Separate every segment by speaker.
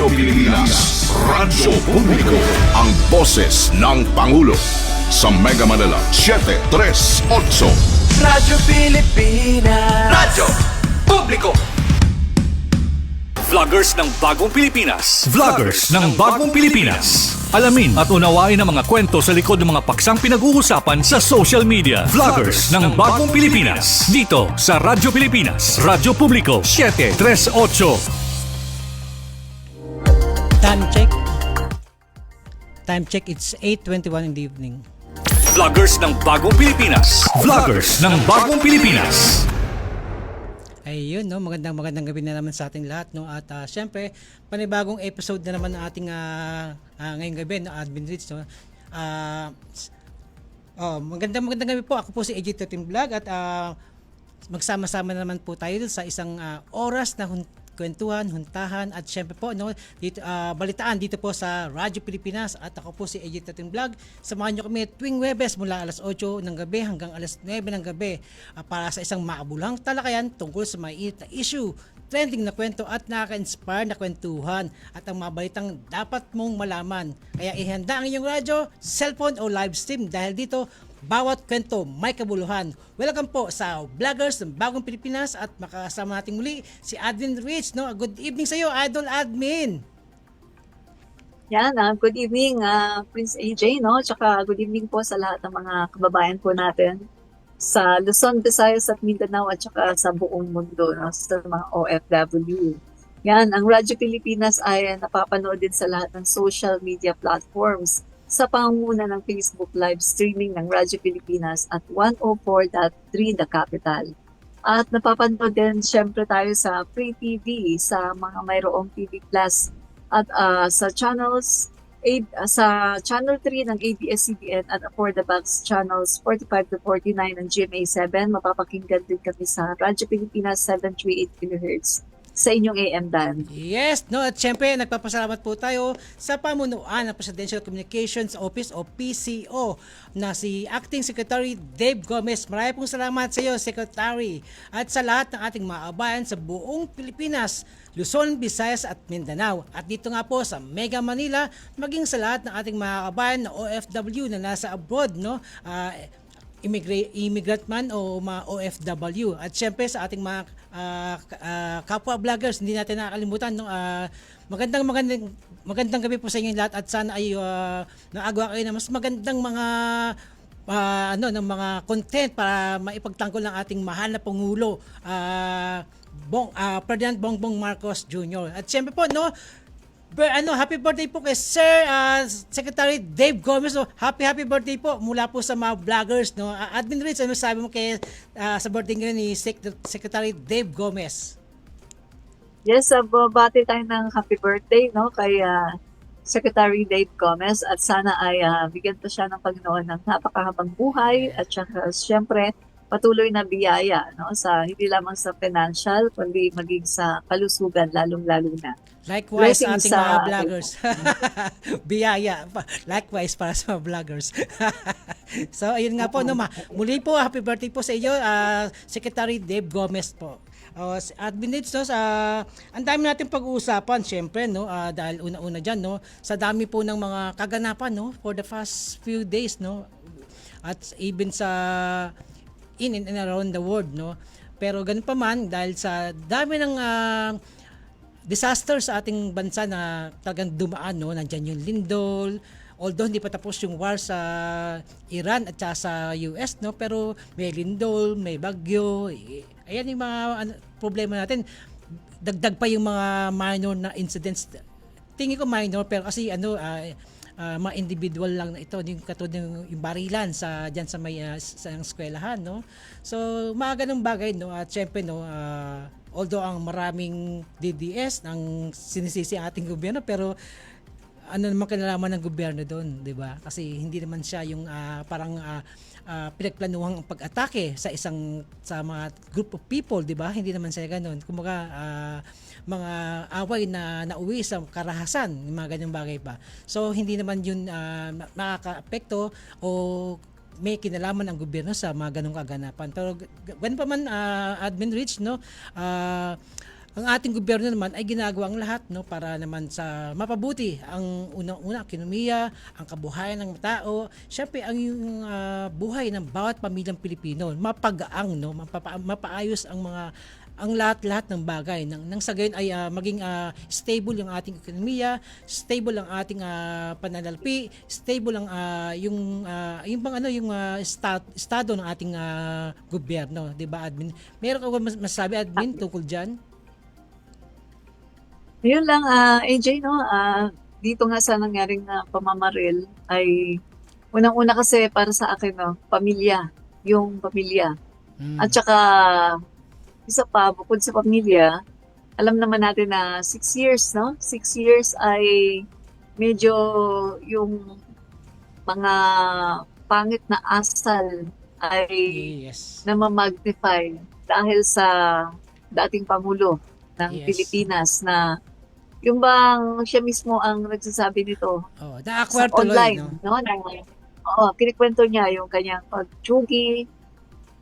Speaker 1: Radyo Pilipinas, Radyo Publiko, ang boses ng Pangulo. Sa Mega Manila, 738.
Speaker 2: Radyo Pilipinas, Radyo Publiko.
Speaker 3: Vloggers ng Bagong Pilipinas. Vloggers ng Bagong Pilipinas. Alamin at unawain ang mga kwento sa likod ng mga paksang pinag-uusapan sa social media. Vloggers ng Bagong Pilipinas. Dito sa Radyo Pilipinas, Radyo Publiko, 738.
Speaker 4: Time check. Time check, it's 8:21 in the evening.
Speaker 3: Vloggers ng Bagong Pilipinas. Vloggers ng Bagong Pilipinas.
Speaker 4: Ayun, no, magandang gabi na naman sa ating lahat, no. At syempre, panibagong episode na naman ng ating ngayong gabi, no, Admin Reach, no. Magandang gabi po. Ako po si AJ Team Vlog at magsama-sama na naman po tayo sa isang oras na kwentuhan, huntahan at syempre po, no, dito, balitaan dito po sa Radyo Pilipinas. At ako po si AJ Team Vlog. Samahan nyo kami tuwing Huwebes mula alas 8 ng gabi hanggang alas 9 ng gabi para sa isang makabuluhang talakayan tungkol sa maiinit na issue, trending na kwento at nakaka-inspire na kwentuhan at ang mga balitang dapat mong malaman. Kaya ihanda ang inyong radyo, cellphone o live stream dahil dito bawat kwento may kabuluhan. Welcome po sa Vloggers ng Bagong Pilipinas at makasama natin muli si Admin Rich, no? Good evening sa iyo, Idol Admin.
Speaker 5: Yan, good evening Prince AJ, no? Tsaka good evening po sa lahat ng mga kababayan po natin sa Luzon, Visayas at Mindanao at tsaka sa buong mundo, no? Sa mga OFW. Yan, ang Radyo Pilipinas ay napapanood din sa lahat ng social media platforms sa pangunguna ng Facebook live streaming ng Radyo Pilipinas at 104.3 The Capital. At napapanood din syempre tayo sa Free TV, sa mga mayroong TV Plus at sa Channel 3 ng ABS-CBN at for the Box Channels 45 to 49 ng GMA7. Mapapakinggan din kami sa Radyo Pilipinas 738 kHz sa inyong AM band.
Speaker 4: Yes, no, at syempre nagpapasalamat po tayo sa pamunuan ng Presidential Communications Office o PCO na si Acting Secretary Dave Gomez. Maraming pong salamat sa iyo, Secretary, at sa lahat ng ating mga kabayan sa buong Pilipinas, Luzon, Visayas at Mindanao. At dito nga po sa Mega Manila, maging sa lahat ng ating mga kabayan na OFW na nasa abroad, no, immigrant man o mga OFW. At syempre sa ating mga kapwa vloggers, hindi natin nakakalimutan, no, magandang gabi po sa inyo lahat at sana ay naagawa kayo na mas magandang mga ng mga content para maipagtanggol ng ating mahal na Pangulo Ferdinand Bongbong Marcos Jr. At syempre po, no, happy birthday po kay Sir Secretary Dave Gomez. So, happy birthday po mula po sa mga vloggers, no. Admin Rich, ano sabi mo kay sa birthday ngayon ni Secretary Dave Gomez?
Speaker 5: Yes, babati tayo ng happy birthday, no, kay Secretary Dave Gomez at sana ay bigyan pa siya ng Panginoon ng napakahabang buhay at syempre patuloy na biyaya, no, sa hindi lamang sa financial kundi maging sa kalusugan lalong-lalo na.
Speaker 4: Likewise sa ating mga vloggers. Biyaya. Likewise para sa mga vloggers. So, ayun nga po, no, muli po, happy birthday po sa iyo, Secretary Dave Gomez po. Admin Needs, no, ang dami natin pag-uusapan, syempre, no, dahil una-una dyan, no, sa dami po ng mga kaganapan, no, for the past few days, no, at even sa in and around the world, no. Pero ganun pa man, dahil sa dami ng disaster sa ating bansa na talagang dumaan, no, nandiyan yung lindol, although hindi pa tapos yung war sa Iran at sa US, no, pero may lindol, may bagyo, ayan yung mga problema natin. Dagdag pa yung mga minor na incidents. Tingin ko minor pero kasi mga individual lang na ito, yung katulad ng barilan sa diyan sa may sa eskwelahan, no. So mga ganung bagay, no, at syempre, no, although ang maraming DDS ang sinisisi ating gobyerno, pero ano naman kinalaman ng gobyerno doon, 'di ba? Kasi hindi naman siya yung parang pinagplanuhang pag-atake sa mga group of people, 'di ba? Hindi naman siya ganoon. Kumbaga mga away na nauwi sa karahasan, mga ganyang bagay pa. So hindi naman yun nakaka-apekto o may kinalaman ang gobyerno sa mga ganong kaganapan. Pero ganun pa man, Admin Rich, no, ang ating gobyerno naman ay ginagawa ang lahat, no, para naman sa mapabuti ang unang-una ekonomiya, ang kabuhayan ng tao, syempre ang yung buhay ng bawat pamilyang Pilipino, mapagaang, no, mapaayos ang lahat-lahat ng bagay nang sa gayon ay maging stable yung ating ekonomiya, stable ang ating pananalapi, stable ang yung estado ng ating gobyerno, 'di ba, admin? Meron ka ba masabi, admin, tungkol diyan?
Speaker 5: Yun lang, AJ, no? Dito nga sa nangyaring pamamaril ay unang-una kasi para sa akin, no, pamilya. Yung pamilya. At saka, isa pa, bukod sa pamilya, alam naman natin na 6 years, no? 6 years ay medyo yung mga pangit na asal ay
Speaker 4: Yes.
Speaker 5: namamagnify dahil sa dating Pangulo ng
Speaker 4: Yes.
Speaker 5: Pilipinas na yung bang siya mismo ang nagsasabi nito
Speaker 4: Oh,
Speaker 5: sa
Speaker 4: na-acquire tuloy,
Speaker 5: online,
Speaker 4: no?
Speaker 5: no? Kinikwento niya yung kanyang pagtsugi.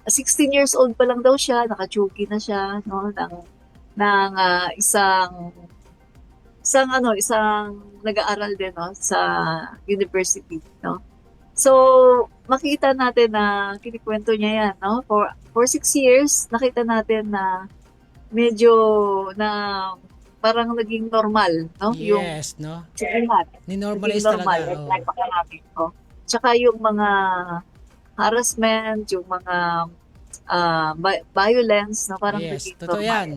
Speaker 5: 16 years old pa lang daw siya, nakatsugi na siya, no? ng isang nag-aaral din, no, sa university, no? So, makita natin na kinikwento niya yan, no? For 6 years, nakita natin na medyo na parang naging normal, no? Yung
Speaker 4: Yes, no?
Speaker 5: lahat.
Speaker 4: Ni-normalize
Speaker 5: Naging normal.
Speaker 4: talaga.
Speaker 5: Like pakarami, no? Tsaka yung mga harassment, yung mga violence, no? Parang
Speaker 4: Yes,
Speaker 5: naging
Speaker 4: totoo
Speaker 5: normal.
Speaker 4: yan.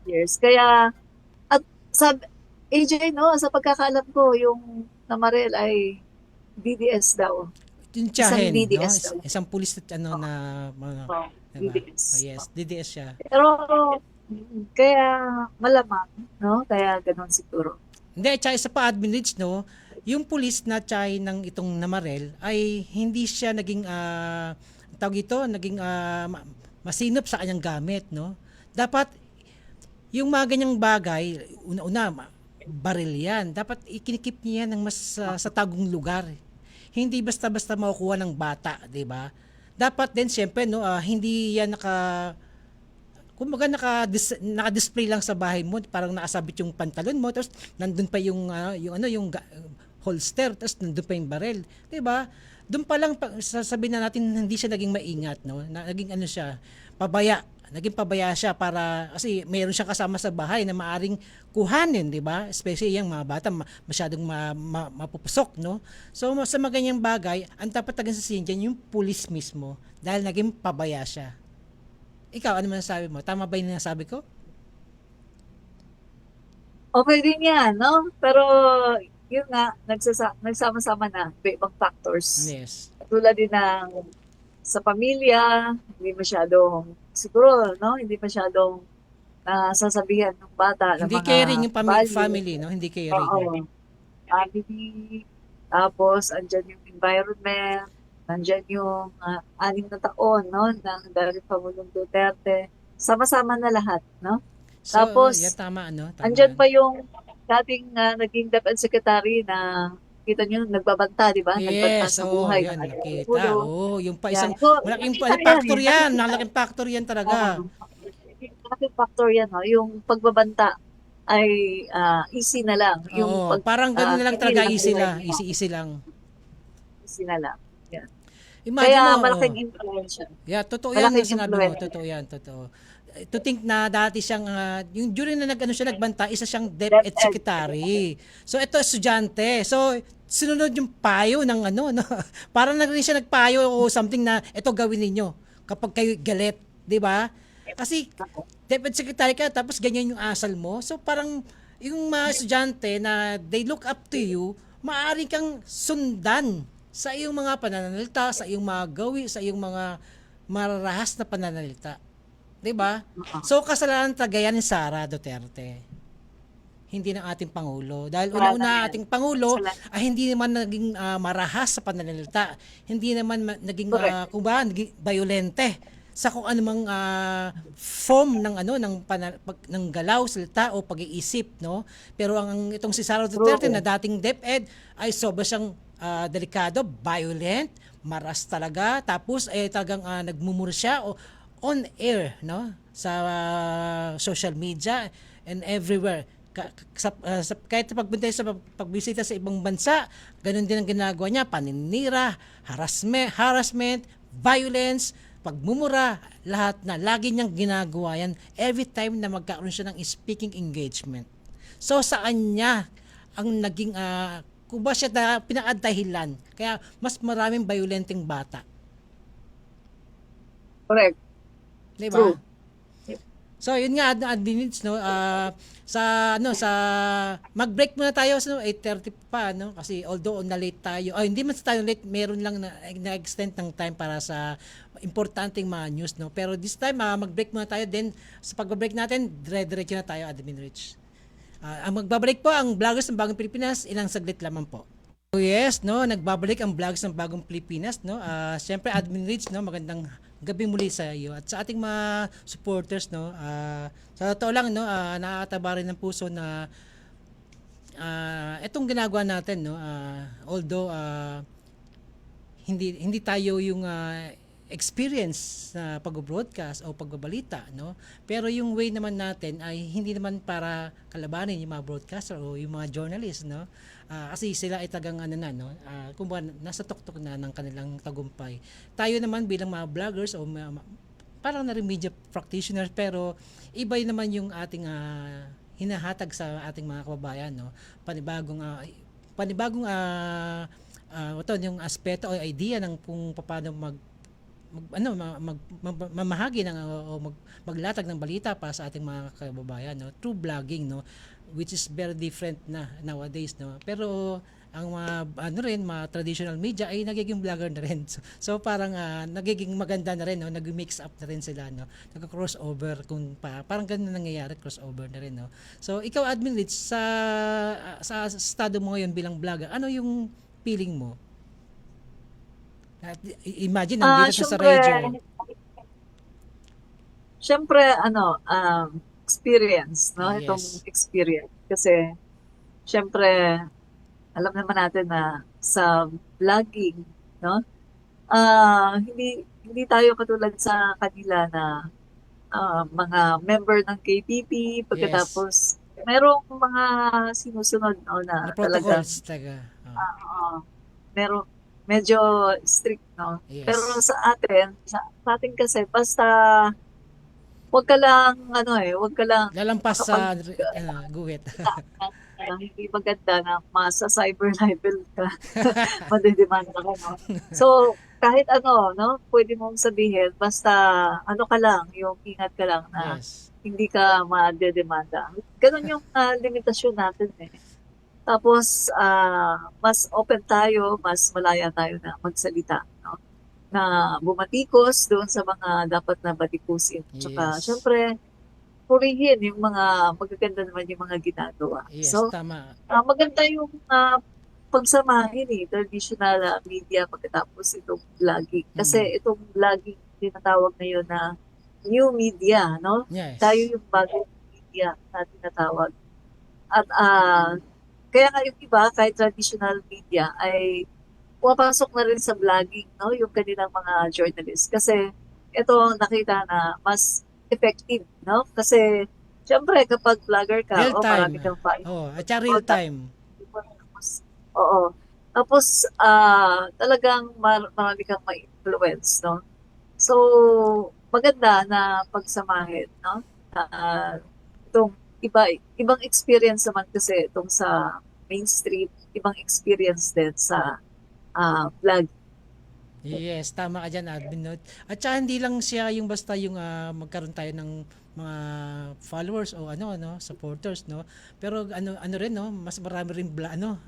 Speaker 5: Years. Kaya, at AJ, no, sa pagkakaalam ko, yung namarel ay DDS daw.
Speaker 4: Yung tiyahin,
Speaker 5: Isang DDS
Speaker 4: no?
Speaker 5: daw.
Speaker 4: Isang pulis na mga,
Speaker 5: Oh,
Speaker 4: diba?
Speaker 5: DDS.
Speaker 4: Oh, yes, DDS siya.
Speaker 5: Pero, kaya malamang, no? Kaya ganun siguro.
Speaker 4: Hindi, tsaka isa pa, admin Rich, no? Yung pulis na tsay ng itong namarel ay hindi siya naging, tawag ito, naging masinop sa kanyang gamit, no? Dapat, yung mga ganyang bagay, una-una, baril yan. Dapat ikinikip niya yan ng mas sa tagong lugar. Hindi basta-basta makukuha ng bata, di ba? Dapat din, siyempre, no, hindi yan kumbaga naka-display lang sa bahay mo, parang nakasabit yung pantalon mo, tapos nandun pa yung holster, tapos nandun pa yung baril, 'di ba? Doon pa lang sasabihin na natin hindi siya naging maingat, no? Naging siya, naging pabaya siya para kasi mayroon siyang kasama sa bahay na maaring kuhanin, 'di ba? Especially yung mga bata masyadong mapupusok, no? So sa mga ganyang bagay, ang dapat talagang sisihin diyan yung pulis mismo dahil naging pabaya siya. Ikaw, ano man sabi mo? Tama ba yung nasabi ko?
Speaker 5: Okay din yan, no? Pero, yun nga, nagsama-sama na ibang factors.
Speaker 4: Yes.
Speaker 5: Tulad din ng sa pamilya, hindi masyadong, siguro, no? Hindi masyadong sasabihan ng bata ng
Speaker 4: Hindi
Speaker 5: mga
Speaker 4: caring yung
Speaker 5: value.
Speaker 4: family, no? Hindi caring.
Speaker 5: Oo. Family, tapos andyan yung environment, andyan yung 6 na taon, no? Ng dating Pangulong Duterte. Sama-sama na lahat, no?
Speaker 4: So,
Speaker 5: Tapos,
Speaker 4: yan, tama, no? Tama.
Speaker 5: Andyan pa yung dating naging DepEd Secretary na kita nyo, nagbabanta, di ba? Nagbanta
Speaker 4: Yes,
Speaker 5: sa
Speaker 4: oh,
Speaker 5: buhay
Speaker 4: yan,
Speaker 5: ng
Speaker 4: nakita.
Speaker 5: Pangulo.
Speaker 4: Oh, yung pa
Speaker 5: Yan.
Speaker 4: isang,
Speaker 5: So,
Speaker 4: malaking
Speaker 5: nakita
Speaker 4: factor
Speaker 5: yan,
Speaker 4: yan. Malaking factor yan talaga.
Speaker 5: Malaking factor yan, no? Yung pagbabanta ay easy na lang.
Speaker 4: Oo, parang ganun na lang talaga, easy
Speaker 5: lang.
Speaker 4: lang. Easy lang.
Speaker 5: Easy na lang. Yan.
Speaker 4: Imagine
Speaker 5: Kaya
Speaker 4: mo,
Speaker 5: malaking
Speaker 4: oh.
Speaker 5: influence.
Speaker 4: Yeah, totoo yan ang
Speaker 5: Malaking
Speaker 4: sinabi mo.
Speaker 5: influence.
Speaker 4: Totoo yan, totoo. To think na dati siyang, yung during na siya nagbanta, isa siyang DepEd Secretary. So, ito, estudyante. So, sinunod yung payo ng no? Parang na rin siya nagpayo o something na, ito gawin ninyo kapag kayo galit. Di ba? Kasi, DepEd Secretary ka, tapos ganyan yung asal mo. So, parang, yung mga estudyante na they look up to you, maaari kang sundan sa iyong mga pananalita, sa iyong mga gawi, sa iyong mga mararahas na pananalita. 'Di ba? So kasalanan talaga yan ni Sara Duterte. Hindi ng ating pangulo. Dahil una-una ating pangulo ay hindi naman naging marahas sa pananalita. Hindi naman naging naging violente sa kung anumang form ng ng galaw, salita o pag-iisip, no? Pero ang itong si Sara Duterte na dating DepEd ay sobra siyang delikado, violent, maras talaga, tapos talagang nagmumura siya on air, no, sa social media and everywhere. Kahit pagpunta sa pagbisita sa ibang bansa, ganun din ang ginagawa niya, paninira, harassment, violence, pagmumura, lahat na lagi niyang ginagawa yan every time na magkakaroon siya ng speaking engagement. So saan niya ang naging kung ba siya pinakadahilan kaya mas maraming violenteng bata,
Speaker 5: Correct.
Speaker 4: di
Speaker 5: True.
Speaker 4: ba? So yun nga admins, no, sa mag-break muna tayo sa 8:30 pa, no, kasi although na late tayo, hindi man tayo late, meron lang na-extend ng time para sa importanteng mga news, no, pero this time mag-break muna tayo, then sa pag-break natin dire-diretso na tayo, Admin Rich. Ang magbabalik po ang Vloggers ng Bagong Pilipinas, ilang saglit lamang po. So yes, no, nagbabalik ang Vlogs ng Bagong Pilipinas, no. Siyempre Admin Rich, no, magandang gabi muli sa iyo at sa ating mga supporters, no. Sa totoo lang, no, nakakataba rin ng puso na itong ginagawa natin, no, although hindi tayo yung experience na pag-broadcast o pagbabalita, no, pero yung way naman natin ay hindi naman para kalabanin yung mga broadcaster o yung mga journalists, no. Kasi sila ay tagang kumbaga nasa tuktok na ng kanilang tagumpay. Tayo naman bilang mga vloggers o parang na rin media practitioners, pero iba naman yung ating hinahatag sa ating mga kababayan, no. Panibagong yung aspeto o idea ng kung paano mamahagi ng o maglatag ng balita para sa ating mga kababayan, no, through vlogging, no, which is very different na nowadays, no. Pero ang mga traditional media ay nagiging vlogger na rin. So parang nagiging maganda na rin, no, nag-mix up na rin sila, no. Nagka-crossover parang ganun nangyayari, crossover na rin, no. So ikaw, Admin Rich, sa estado mo ngayon bilang vlogger, ano yung feeling mo? Imagine nandito sa radio.
Speaker 5: Siyempre, experience, no?
Speaker 4: Yes.
Speaker 5: Itong experience. Kasi, siyempre, alam naman natin na sa vlogging, no? Hindi tayo katulad sa kanila na mga member ng KPP, pagkatapos, merong mga sinusunod, no, na talaga.
Speaker 4: Protocols talaga.
Speaker 5: Merong medyo strict, no?
Speaker 4: Yes.
Speaker 5: Pero sa atin kasi, basta wag ka lang, wag ka lang
Speaker 4: Lalampas sa guhit.
Speaker 5: hindi maganda na masa-cyber libel ka, madidemanda ka, no? So, kahit no, pwede mong sabihin, basta ka lang, yung ingat ka lang na
Speaker 4: Yes.
Speaker 5: hindi ka madedemanda. Ganun yung limitasyon natin, eh. Tapos, mas open tayo, mas malaya tayo na magsalita, no? Na bumatikos doon sa mga dapat na batikusin. Tsaka,
Speaker 4: Yes.
Speaker 5: syempre, purihin yung mga magaganda naman yung mga ginagawa.
Speaker 4: Yes,
Speaker 5: So,
Speaker 4: tama.
Speaker 5: maganda yung pagsamahin, traditional media pagkatapos itong vlogging. Kasi itong vlogging, tinatawag ngayon na new media, no?
Speaker 4: Yes.
Speaker 5: Tayo yung bagong media na tinatawag. At kaya nga yung iba, kahit traditional media, ay pumapasok na rin sa vlogging, no? Yung kanilang mga journalists. Kasi ito nakita na mas effective, no? Kasi syempre kapag vlogger ka,
Speaker 4: Real time.
Speaker 5: marami kang followers.
Speaker 4: At saka real time.
Speaker 5: Oo. Tapos, talagang marami kang ma-influence, no? So, maganda na pagsamahin, no? Itong ibang experience naman kasi itong sa mainstream, ibang experience din sa vlog.
Speaker 4: Yes, tama ka dyan, Admin, no? At saka hindi lang siya yung basta yung magkaroon tayo ng mga followers o supporters, no, pero ano rin, no, mas marami rin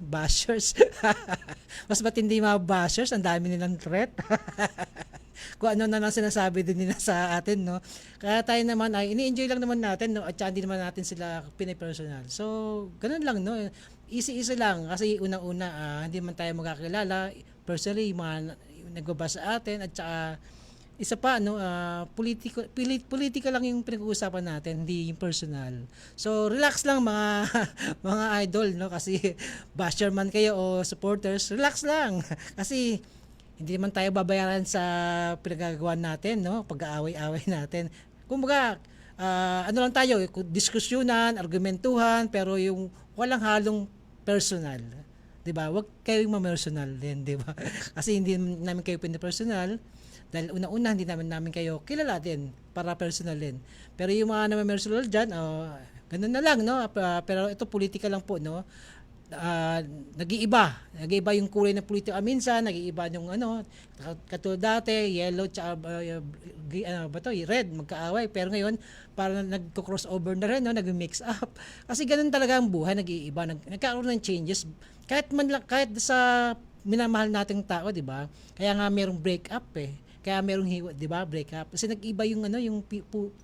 Speaker 4: bashers. Mas matindi yung mga bashers, ang dami nilang threat. Kung ano na lang sinasabi din nila sa atin, no. Kaya tayo naman ay ini-enjoy lang naman natin, no, at saka hindi naman natin sila pinipersonal. So ganun lang, no, easy lang kasi unang-una hindi man tayo magkakilala personally, mga nagbabasa sa atin, at saka isa pa, politika lang yung pinag-uusapan natin, hindi yung personal. So relax lang mga mga idol, no, kasi basher man kayo o supporters, relax lang. Kasi Hindi naman tayo babayaran sa pinagagawa natin, no? Pag-aaway-away natin. Kumbaga, ano lang tayo, diskusyonan, argumentuhan, pero yung walang halong personal. 'Di ba? Huwag kayong ma-personal din, 'di ba? Kasi hindi namin kayo pinapersonal dahil una-una hindi namin kayo kilala din para personal din. Pero yung mga naman personal diyan, ganun na lang, no? Pero ito politika lang po, no? Nag-iiba yung kulay ng politika minsan, nag-iiba yung katulad dati yellow tsaka red magkaaway, pero ngayon parang nagko-crossover na rin, no? Nag-mix up kasi ganun talaga ang buhay, nag-iiba, nagkaroon ng changes kahit sa minamahal nating tao, di ba? Kaya nga merong break up kaya merong hiwa, di ba? Break up kasi nag-iba yung yung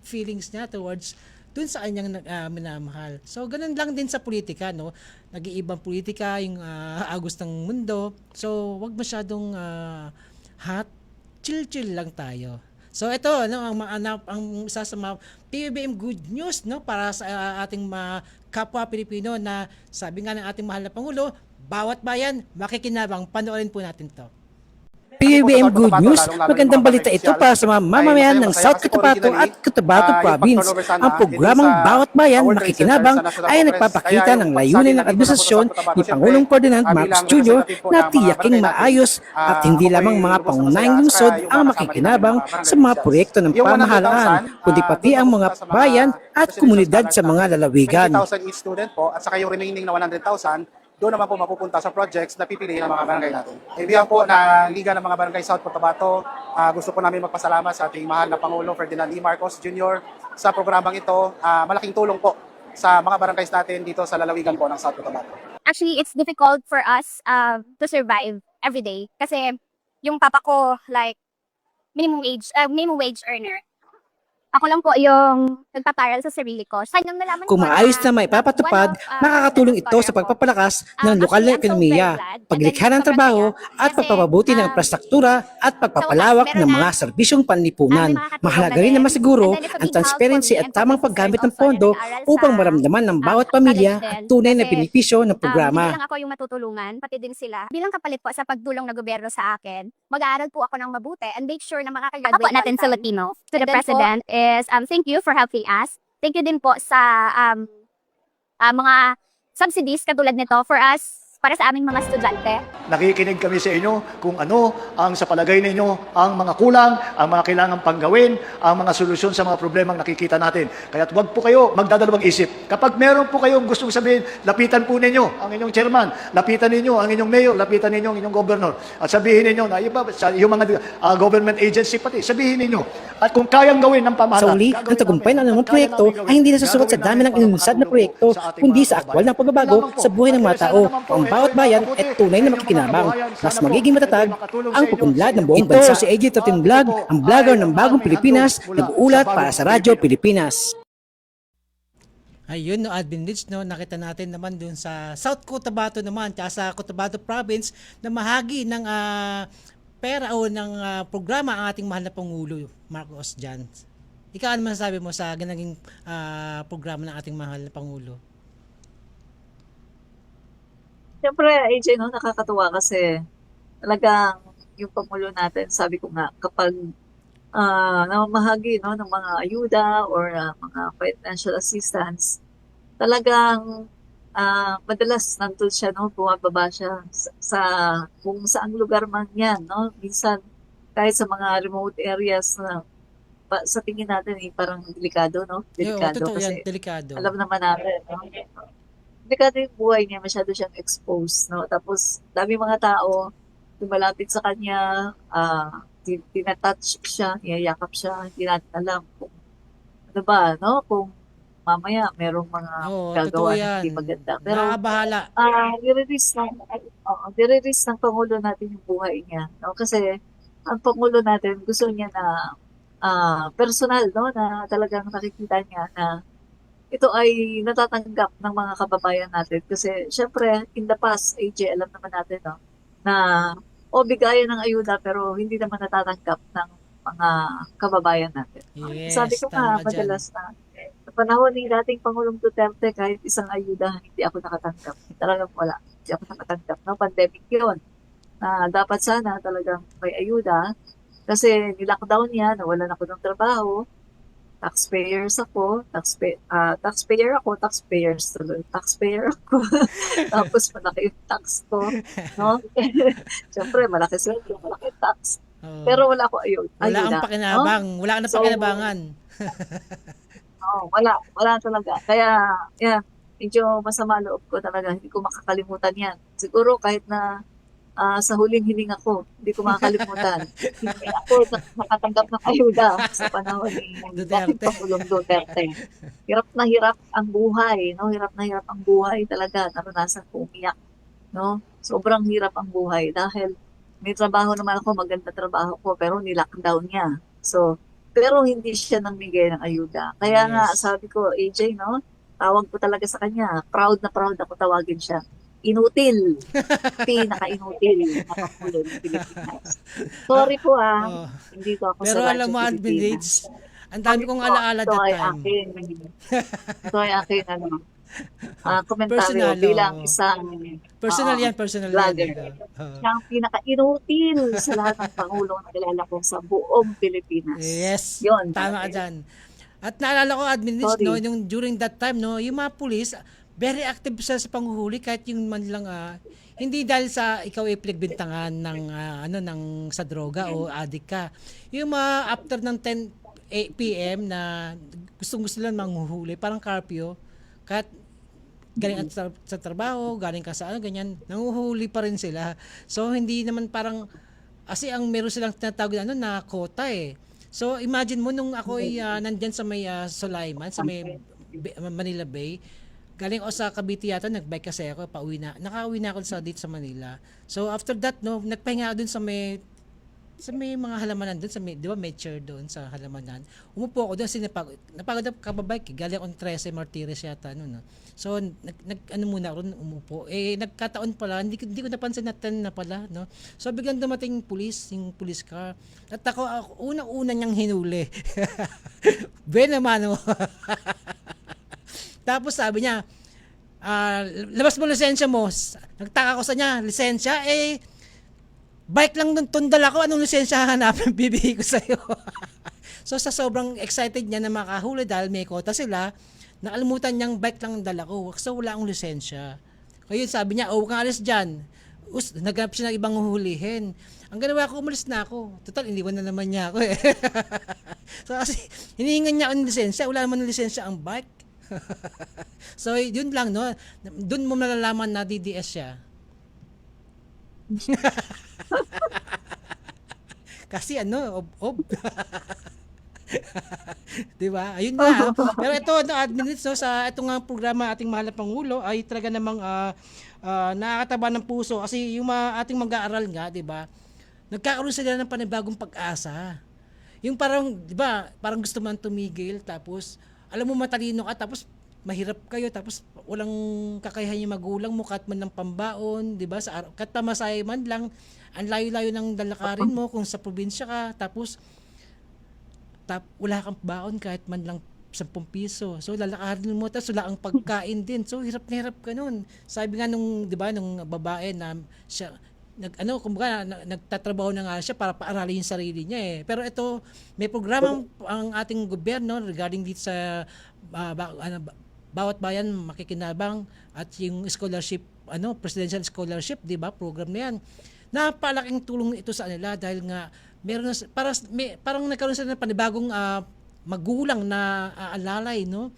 Speaker 4: feelings niya towards dun sa kanyang minamahal. So, ganun lang din sa politika, no? Nag-iibang politika, yung agos ng mundo. So, wag masyadong hot. Chill-chill lang tayo. So, ito, ang isa sa mga PBBM good news, no? Para sa ating mga kapwa Pilipino na sabi nga ng ating mahal na Pangulo, bawat bayan, makikinabang. Panoorin po natin to. PBBM Good News, magandang balita ito para sa mga mamamayan ng South Cotabato at Cotabato Province. Ang programang Bawat Bayan Makikinabang ay nagpapakita ng layunin ng administrasyon ni Pangulong Ferdinand Marcos Jr. na tiyaking maayos at hindi lamang mga pangunahing lungsod ang makikinabang sa mga proyekto ng pamahalaan, kundi pati ang mga bayan at komunidad sa mga lalawigan.
Speaker 6: 20,000 each student po at saka yung remaining na 100,000 doon naman po mapupunta sa projects na pipiliin ng mga barangay natin. Kaibigan po na Liga ng mga Barangay South Cotabato, gusto po namin magpasalamat sa ating mahal na Pangulo Ferdinand E. Marcos Jr. sa programang ito. Malaking tulong po sa mga barangays natin dito sa lalawigan po ng South Cotabato.
Speaker 7: Actually, it's difficult for us to survive every day kasi yung papa ko like minimum wage earner. Ako lang po yung nagpaparal sa sarili ko. Kanyang nalaman
Speaker 4: Kung
Speaker 7: ko
Speaker 4: maayos na
Speaker 7: na
Speaker 4: maipapatupad, makakatulong ito sa pagpapalakas ng lokal na ekonomiya, paglikha ng trabaho at pagpapabuti ng infrastruktura at pagpapalawak ng mga serbisyong panlipunan. Mahalaga rin na masiguro ang transparency at tamang paggamit ng pondo upang maramdaman ng bawat pamilya ang tunay na benepisyo ng programa.
Speaker 7: Hindi lang ako yung matutulungan, pati din sila. Bilang kapalit po sa pagdulong ng gobyerno sa akin, mag-aaral po ako ng mabuti and make sure na makakagraduate natin sa Latino. To the President is thank you for helping us. Thank you din po sa mga subsidies katulad nito for us, para sa aming mga estudyante.
Speaker 8: Nakikinig kami sa inyo kung ano ang sa palagay ninyo ang mga kulang, ang mga kailangan pang gawin, ang mga solusyon sa mga problemang nakikita natin. Kaya huwag po kayo magdadalawang isip. Kapag meron po kayong gustong sabihin, lapitan po ninyo ang inyong chairman, lapitan ninyo ang inyong mayor, lapitan ninyo ang inyong governor. At sabihin ninyo na yung mga government agency pati, sabihin ninyo. At kung kayang gawin ng pamahalaan.
Speaker 4: Sa uli, ang tagumpay ng anumang proyekto ay hindi nasusukat sa dami ng inunsad na proyekto, kundi sa aktwal ng pagbabago sa buhay ng mga tao. Ang bawat bayan ay tunay na makikinabang. Mas magiging matatag ang pupunlad ng buong bansa. Ito si AJ13 Vlog, ang vlogger ng Bagong Pilipinas, nag-uulat para sa Radyo Pilipinas. Ayun, no, Admin Rich, no, nakita natin naman dun sa South Cotabato naman, tsaka sa Cotabato Province, na mahagi ng pera o ng programa ang ating mahal na Pangulo, Marcos dyan. Ikaw, ano masasabi mo sa ganaging programa ng ating mahal na Pangulo?
Speaker 5: Siyempre, AJ, no, nakakatuwa kasi talagang yung Pangulo natin, sabi ko nga, kapag namamahagi, no, ng mga ayuda or mga financial assistance, talagang madalas nandun siya, no, bumababa siya sa kung saang lugar man yan, no, minsan kahit sa mga remote areas na sa tingin natin parang delikado, no, delikado
Speaker 4: Totoo
Speaker 5: kasi
Speaker 4: yan, delikado.
Speaker 5: alam naman natin, no, delikado yung buhay niya, masyado siyang exposed, no, tapos dami mga tao lumalapit sa kanya, tinatouch siya, niyayakap siya, hindi natin alam kung ano ba, no, kung mamaya merong mga gagawa na hindi maganda. Pero
Speaker 4: nakabahala.
Speaker 5: Nire-risk ng Pangulo natin yung buhay niya, no, kasi ang Pangulo natin gusto niya na personal, no, na talagang nakikita niya na ito ay natatanggap ng mga kababayan natin. Kasi syempre, in the past, AJ, alam naman natin, no, na bigayan ng ayuda pero hindi naman natatanggap ng mga kababayan natin.
Speaker 4: Yes,
Speaker 5: sabi ko nga, madalas na sa panahon ni dating Pangulong Duterte, kahit isang ayuda, hindi ako nakatanggap. Talagang wala. Hindi ako nakatanggap. No? Pandemic yun. na dapat sana talagang may ayuda kasi nilockdown niya, nawalan ako ng trabaho, taxpayers tuloy, taxpayer ako. Tapos malaki yung tax ko, no? Siyempre, malaki sweldo, malaki tax.
Speaker 4: Oo.
Speaker 5: Pero wala ko
Speaker 4: Wala
Speaker 5: ayuda,
Speaker 4: kang pakinabang, wala ka na
Speaker 5: So,
Speaker 4: pakinabangan.
Speaker 5: wala talaga. Kaya, yeah, medyo masama loob ko talaga. Hindi ko makakalimutan yan. Siguro kahit na sa huling hiling ako, hindi ko makakalimutan. Hindi ako nakatanggap ng ayuda sa panahon ni dating
Speaker 4: Duterte.
Speaker 5: Pangulong Duterte. Hirap na hirap ang buhay, no? Hirap na hirap ang buhay talaga. Naranasan ko umiyak, no? Sobrang hirap ang buhay dahil may trabaho naman ako, maganda trabaho ko, pero nilockdown niya. So, pero hindi siya namigay ng ayuda. Kaya nga,
Speaker 4: Yes.
Speaker 5: sabi ko, AJ, no? Tawag ko talaga sa kanya. Proud na proud ako tawagin siya. Inutil. Pinaka-inutil na Pangulo ng Pilipinas. Sorry po
Speaker 4: Oh.
Speaker 5: hindi ko ako
Speaker 4: Pero
Speaker 5: sa
Speaker 4: alam
Speaker 5: Radyo
Speaker 4: mo, Admin
Speaker 5: Pilipinas.
Speaker 4: Rage, ang dami kong alaala
Speaker 5: Ito
Speaker 4: that
Speaker 5: ay
Speaker 4: time.
Speaker 5: akin. Ito ay akin, komentaryo
Speaker 4: Personal,
Speaker 5: bilang
Speaker 4: oo.
Speaker 5: isang
Speaker 4: Personal
Speaker 5: oo,
Speaker 4: yan, personal
Speaker 5: vlogger.
Speaker 4: yan. Oo.
Speaker 5: Siya ang pinaka-inutil sa lahat ng Pangulong na kilala ko sa buong Pilipinas.
Speaker 4: Yes,
Speaker 5: Yun,
Speaker 4: tama ka
Speaker 5: bakit?
Speaker 4: dyan. At naalala ko, Admin Rage,
Speaker 5: Sorry.
Speaker 4: no, yung during that time, no, yung mga pulis, very active sila sa panghuhuli kahit yung man lang, hindi dahil sa ikaw ay pinagbintangan ng, ng sa droga o addict ka. Yung mga after ng 10 p.m. na gustong-gusto lang manghuhuli, parang curfew, kahit galing sa trabaho, galing ka sa ganyan, nanguhuli pa rin sila. So, hindi naman parang, kasi ang meron silang tinatawag na quota eh. So, imagine mo, nung ako ay nandyan sa may Sulaiman, sa may Manila Bay, galing ako sa Cavite yata, nagbike kasi ako, nakauwi na ako dito sa Manila. So, after that, no, nagpahinga ako dun sa may mga halamanan doon, di ba may chair doon sa halamanan. Umupo ako doon kasi napagod ako kababike. Galing ako ng 13 Martires yata noon. No? So, muna ako ron, umupo. Nagkataon pala, hindi ko napansin na 10 na pala. No? So, biglang dumating yung police car. At ako unang-una niyang hinuli. Ben naman, no? Tapos sabi niya, labas mo lisensya mo. Nagtaka ko sa niya, lisensya, bike lang nung tundal ako, anong lisensya hanapin, bibigay ko sa'yo. So sa sobrang excited niya na makahuli dahil may kota sila, nakalimutan niyang bike lang ang dala ko. So wala akong lisensya. Kaya sabi niya, huwag kang alis dyan. Naghanap siya ng ibang huhulihin. Ang ginawa ko, umalis na ako. Total, iniwan na naman niya ako eh. So kasi, hinihingan niya ako ng lisensya. Wala naman ng lisensya ang bike. So yun lang, no? Doon mo malalaman na DDS siya. Kasi ob. Di ba? Ayun na. Pero ito, admin, so, sa itong programa ating mahal na Pangulo ay talaga namang nakakataba ng puso kasi yung ating mag-aaral nga, di ba? Nagkakaroon sila ng panibagong pag-asa. Yung parang, di ba, parang gusto man tumigil tapos alam mo matalino ka tapos mahirap kayo tapos walang kakayahan yung magulang mo kahit man ng pambaon, di ba? Kahit pamasahe man lang, ang layo-layo ng dalakarin mo kung sa probinsya ka tapos wala kang baon kahit man lang 10 piso. So lalakarin mo tapos wala ang pagkain din. So hirap na hirap ka nun. Sabi nga nung, di ba, nung babae na siya nagtatrabaho na nga siya para paaralin yung sarili niya eh. Pero ito, may programa ang ating gobyerno regarding dito sa bawat bayan makikinabang at yung scholarship, presidential scholarship, di ba, program na yan. Napalaking tulong ito sa kanila dahil nga meron na, parang nagkaroon sila ng panibagong magulang na aalalay, no,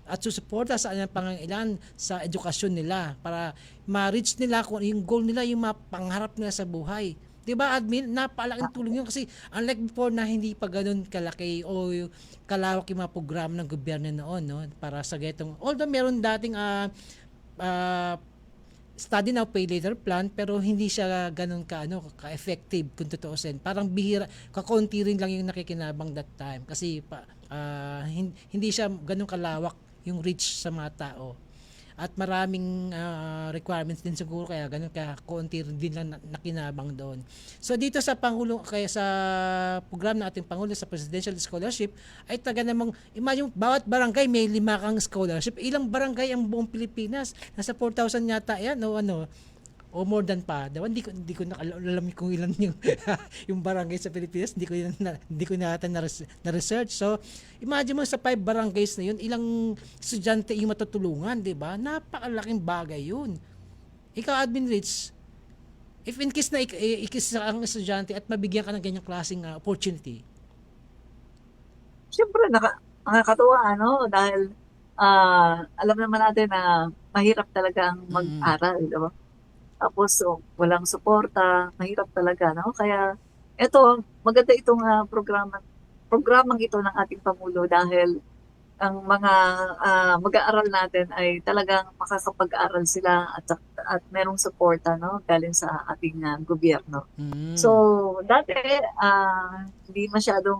Speaker 4: at susuporta sa kanilang pangangailangan sa edukasyon nila para ma-reach nila kung yung goal nila, yung mapangarap nila sa buhay. 'Di ba, admin? Napalaking tulong yun kasi unlike before na hindi pa ganoon kalaki o kalawak yung mga programa ng gobyerno noon, no, para sa getong, although meron dating study now pay later plan pero hindi siya ganoon ka-effective kung tutuusin. Parang bihira, kakonti rin lang yung nakikinabang that time kasi hindi siya ganoon kalawak yung reach sa mga tao. At maraming requirements din siguro kaya ganun kakonti din lang nakinabang doon. So dito sa Pangulo, kaya sa program ng ating Pangulo sa Presidential Scholarship ay taga namang, imagine bawat barangay may 5 kang scholarship. Ilang barangay ang buong Pilipinas? Nasa 4,000 yata yan o o more than pa. Diba? Hindi ko alam kung ilan yung yung barangay sa Pilipinas, hindi ko na research. So, imagine mo sa 5 barangays na yun, ilang estudyante yung matutulungan, 'di ba? Napakalaking bagay 'yun. Ikaw, Admin Rich, if in case na ikisa ang estudyante at mabigyan ka ng ganyang klaseng opportunity.
Speaker 5: Siyempre, nakakatuwa, ano, dahil alam naman natin na mahirap talaga ang mag-aral, di ba? Tapos, walang suporta, mahirap talaga, no? Kaya, eto, maganda itong programang ito ng ating Pangulo dahil ang mga mag-aaral natin ay talagang makakapag-aral sila at merong suporta, no? Galing sa ating gobyerno. So, dati, hindi masyadong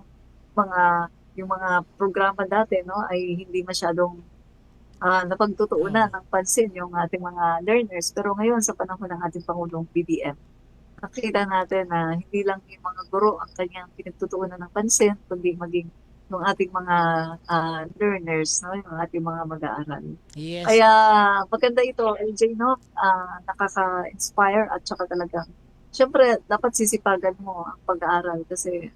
Speaker 5: yung mga programa dati, no, ay hindi masyadong napagtutuunan ng pansin yung ating mga learners. Pero ngayon, sa panahon ng ating Pangulong BBM, nakita natin na hindi lang yung mga guro ang kanyang pinagtutuunan ng pansin, kundi maging yung ating mga learners, no, yung ating mga mag-aaral.
Speaker 4: Yes.
Speaker 5: Kaya maganda ito, LJ, no, nakaka-inspire at saka talagang, syempre, dapat sisipagan mo ang pag-aaral kasi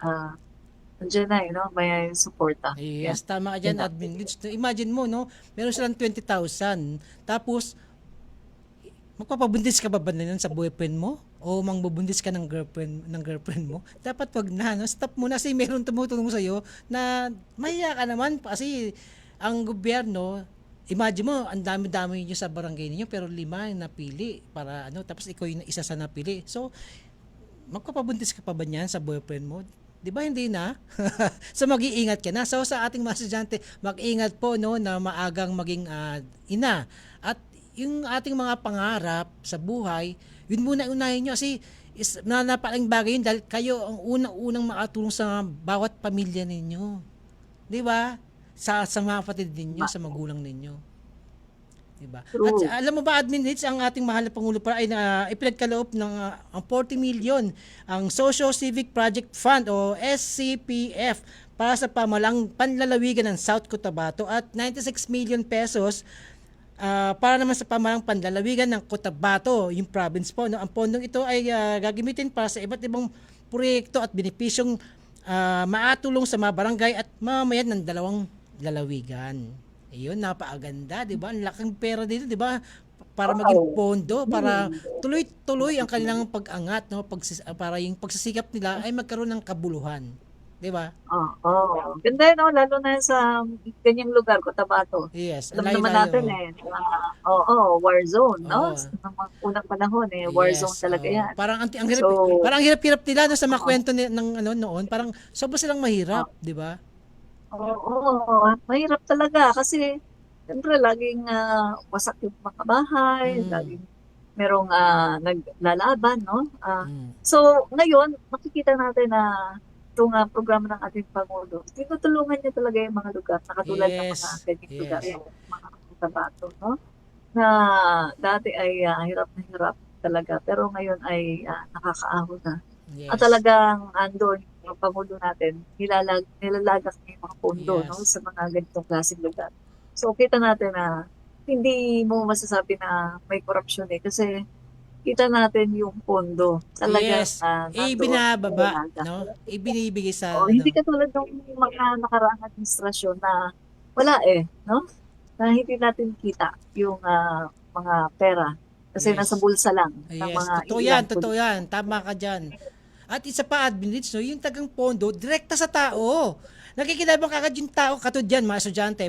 Speaker 5: nandiyan na, no, may suporta.
Speaker 4: Yes, tama ka dyan, Admin Rich. Imagine mo, no, meron silang 20,000. Tapos, magpapabundis ka ba nun sa boyfriend mo? O mangbubundis ka ng girlfriend mo? Dapat wag na, no? Stop mo na kasi meron tumutulong sa'yo na mahiya ka naman kasi ang gobyerno, imagine mo, ang dami-dami nyo sa barangay ninyo pero 5 yung napili para tapos ikaw yung isa sa napili. So, magpapabundis ka pa ba niyan sa boyfriend mo? Di ba hindi na? So mag-iingat ka na. So sa ating mga estudyante, mag-ingat po, no, na maagang maging ina. At yung ating mga pangarap sa buhay, yun muna unahin nyo kasi napakaling bagay yun dahil kayo ang unang-unang makatulong sa bawat pamilya ninyo. Di ba? Sa mga kapatid ninyo, sa magulang ninyo. Diba? At alam mo ba, Admin Rich, ang ating mahal na Pangulo para ay ipinagkaloob ng ang 40 million ang Socio-Civic Project Fund o SCPF para sa panlalawigan ng South Cotabato at 96 million pesos para naman sa pamalang panlalawigan ng Cotabato, yung province po. No? Ang pondong ito ay gagamitin para sa iba't ibang proyekto at benepisyong maatulong sa mga barangay at mamamayan ng 2 lalawigan. Ayun, napakaganda, 'di ba? Ang laking pera dito, 'di ba? Para maging pondo, para tuloy-tuloy ang kanilang pag-angat, no? Para yung pagsisikap nila ay magkaroon ng kabuluhan, 'di ba?
Speaker 5: Oo. Ganda, no, lalo na sa ganyang lugar, Cotabato.
Speaker 4: Yes,
Speaker 5: Alam naman natin war zone, no?
Speaker 4: Oo.
Speaker 5: Sa mga unang panahon war zone talaga yan.
Speaker 4: Parang parang hirap-hirap nila no, sa mga kwento ng noon, parang sobrang silang mahirap, 'di ba?
Speaker 5: Oo, mahirap talaga kasi siyempre laging wasak yung mga bahay, laging merong naglalaban, no? So, ngayon, makikita natin na itong programa ng ating Pangulo, tinutulungan niya talaga yung mga lugar na katulad ng mga ganyang lugar, yung mga Cotabato, no? Na dati ay hirap na hirap talaga, pero ngayon ay nakakaahon na.
Speaker 4: Yes.
Speaker 5: At talagang andon yung Pangulo natin, nilalagak niya yung mga pondo,
Speaker 4: Yes.
Speaker 5: no, sa mga ganitong klaseng lugar. So, kita natin na hindi mo masasabi na may korupsyon kasi kita natin yung pondo. Talaga,
Speaker 4: Yes. Ibinababa, no? Ibinibigay sa
Speaker 5: hindi katulad ng mga nakaraang administrasyon na wala no? Na hindi natin kita yung mga pera. Kasi
Speaker 4: Yes.
Speaker 5: nasa bulsa lang. Ng
Speaker 4: Yes,
Speaker 5: mga
Speaker 4: totoo yan. Tama ka dyan. At isa pa, Admin Rich, no, yung tagang pondo, direkta sa tao. Nakikinabang kagad yung tao, katulad dyan, mga estudyante,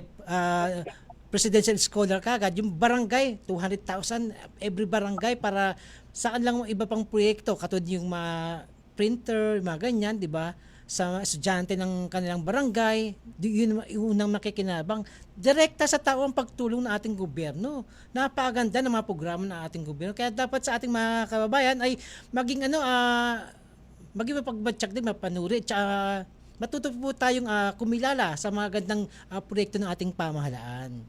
Speaker 4: presidential scholar kagad, yung barangay, 200,000 every barangay para sa kanilang iba pang proyekto, katulad yung mga printer, mga ganyan, di ba? Sa estudyante ng kanilang barangay, yun yung unang makikinabang. Direkta sa tao ang pagtulong ng ating gobyerno. Napakaganda ng mga programa ng ating gobyerno. Kaya dapat sa ating mga kababayan ay maging maging mapagbatsak din, mapanuri, tsaka matuto po tayong kumilala sa mga gandang proyekto ng ating pamahalaan.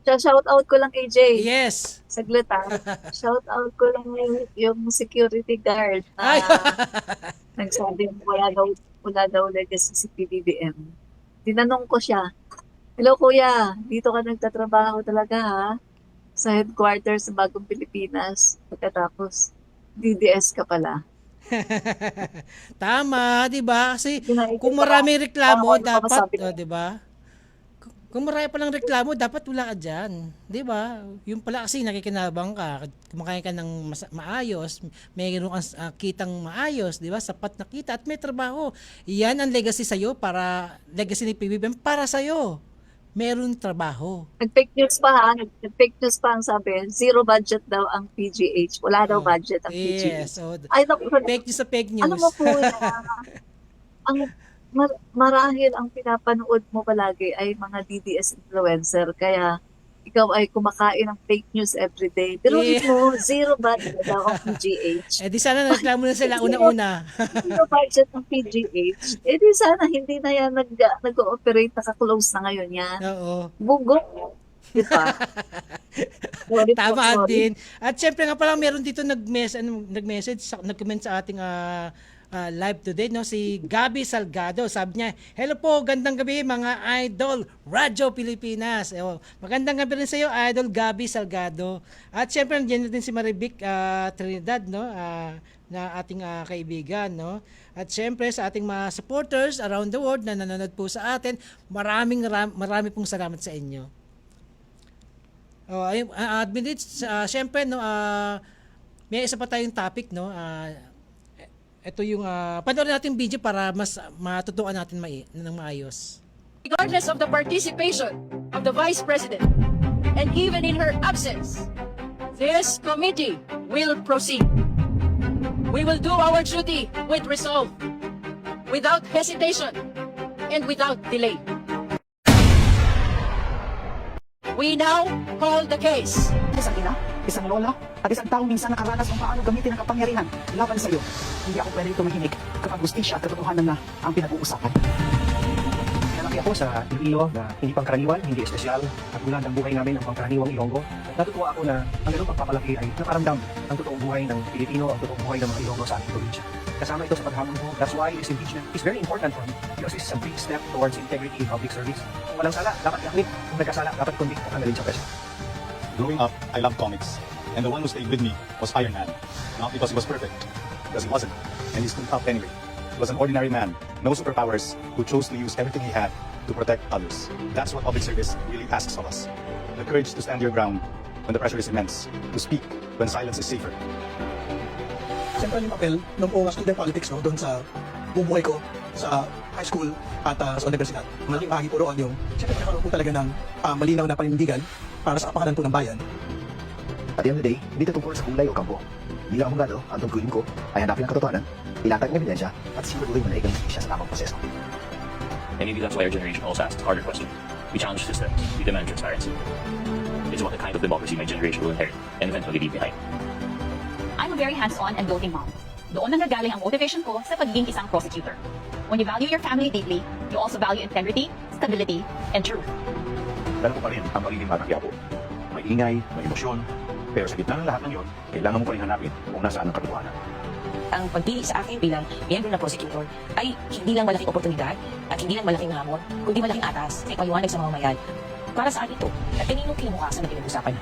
Speaker 5: Shout out ko lang, AJ.
Speaker 4: Yes.
Speaker 5: Saglit Shout out ko lang yung security guard na nagsabi wala daw legacy si PBBM. Tinanong ko siya, hello kuya, dito ka nagtatrabaho talaga ha? sa headquarters sa Bagong Pilipinas. Pagkatapos, DDS ka pala.
Speaker 4: Tama, 'di ba? Kasi
Speaker 5: Ginaikot
Speaker 4: kung
Speaker 5: pa.
Speaker 4: maraming reklamo,
Speaker 5: Ano pa
Speaker 4: dapat,
Speaker 5: masabi ko?
Speaker 4: 'di ba? Kung marami palang reklamo, dapat wala ka diyan, 'di ba? Yung pala kasi nakikinabang ka, kumakain ka ng maayos, mayroon kang kitang maayos, 'di ba? Sapat na kita at may trabaho. Yan ang legacy sa para legacy ni PBBM para sa meron trabaho.
Speaker 5: Nag-fake news pa ha, nag-fake news pa ang sabi, zero budget daw ang PGH. Wala daw budget ang
Speaker 4: Yes.
Speaker 5: PGH.
Speaker 4: So,
Speaker 5: Ay, naku,
Speaker 4: fake news sa fake news.
Speaker 5: ano mo po na, ang marahil ang pinapanood mo palagi ay mga DDS influencer, kaya ikaw ay kumakain ng fake news everyday. Pero
Speaker 4: Yeah.
Speaker 5: mo, zero budget daw ang PGH.
Speaker 4: Eh di sana nagreklamo na sila una-una.
Speaker 5: Zero budget ng PGH. Eh di sana hindi na yan nag-ooperate, naka-close na ngayon yan.
Speaker 4: Oo.
Speaker 5: Bugok. Di ba? Sorry po,
Speaker 4: Tama
Speaker 5: sorry.
Speaker 4: din. At syempre nga pala meron dito nag-message, nag-comment sa ating live today, no, si Gabi Salgado. Sabi niya, hello po, gandang gabi mga idol, Radyo Pilipinas. Magandang gabi rin sa iyo, idol Gabi Salgado. At syempre nandiyan din si Marivic Trinidad, no, na ating kaibigan, no. At syempre sa ating mga supporters around the world na nanonood po sa atin, marami pong salamat sa inyo. Ayun, admin, syempre, no, may isa pa tayong topic, no. Ito yung panoorin natin video para mas matutukan natin ng maayos.
Speaker 9: Regardless of the participation of the Vice President, and even in her absence, this committee will proceed. We will do our duty with resolve, without hesitation, and without delay. We now call the case.
Speaker 10: Isang ina, isang lola, at isang taong minsan nakaranas kung paano gamitin ang kapangyarihan laban sa iyo. Hindi ako pwede tumahimik kapag justisya at katotohanan na ang pinag-uusapan. Nalaki ako sa Iloilo na hindi pangkaraniwan, hindi espesyal, at ulan ang buhay namin ang pangkaraniwang Ilonggo. At natutuwa ako na ang ganung pagpapalaki ay nakaramdam ang totoong buhay ng Pilipino, ang totoong buhay ng mga Ilonggo sa ating probinsya. Kasama ito sa paghamon ko. That's why this impeachment is very important for me because this is a big step towards integrity in public service. Kung walang sala, dapat i-acquit. Kung nagkasala, dapat i-convict at tanggalin sa pwesto.
Speaker 11: Growing up, I loved comics, and the one who stayed with me was Iron Man. Not because he was perfect, because he wasn't, and he stood up anyway. He was an ordinary man, no superpowers, who chose to use everything he had to protect others. That's what public service really asks of us. The courage to stand your ground when the pressure is immense, to speak when silence is safer.
Speaker 10: Siyempre yung papel ng buong student politics no, doon sa buong buhay ko sa high school at sa universidad. Malaking bahagi po roon yung siyempre nagkaroon po talaga ng malinaw na panindigan para sa kapakanan po ng bayan.
Speaker 12: At the end of the day, hindi ito tungkol sa kulay o kampo. Bilang abogado, ang tungkulin ko ay hanapin ang katotohanan, ilatag ng ebidensya, at siguraduhin mo na iganti siya sa tamang proseso.
Speaker 13: And maybe that's why our generation also asks the harder question. We challenge systems, we demand transparency. It's what the kind of democracy my generation will inherit and eventually leave behind.
Speaker 14: I'm a very hands-on and doting mom. Doon nanggagaling ang motivation ko sa pagiging isang prosecutor. When you value your family deeply, you also value integrity, stability, and truth.
Speaker 11: Dala ko pa rin ang pagiging batang Quiapo. May ingay, may emosyon, pero sa gitna ng lahat ng yun, kailangan mo pa rin hanapin kung nasaan ang katotohanan.
Speaker 14: Ang pagpili sa akin bilang miyembro ng prosecutor ay hindi lang malaking oportunidad at hindi lang malaking hamon, kundi malaking atas sa ipaliwanag sa mamamayan. Para saan ito at kaninong kinabukasan na pinag-usapan?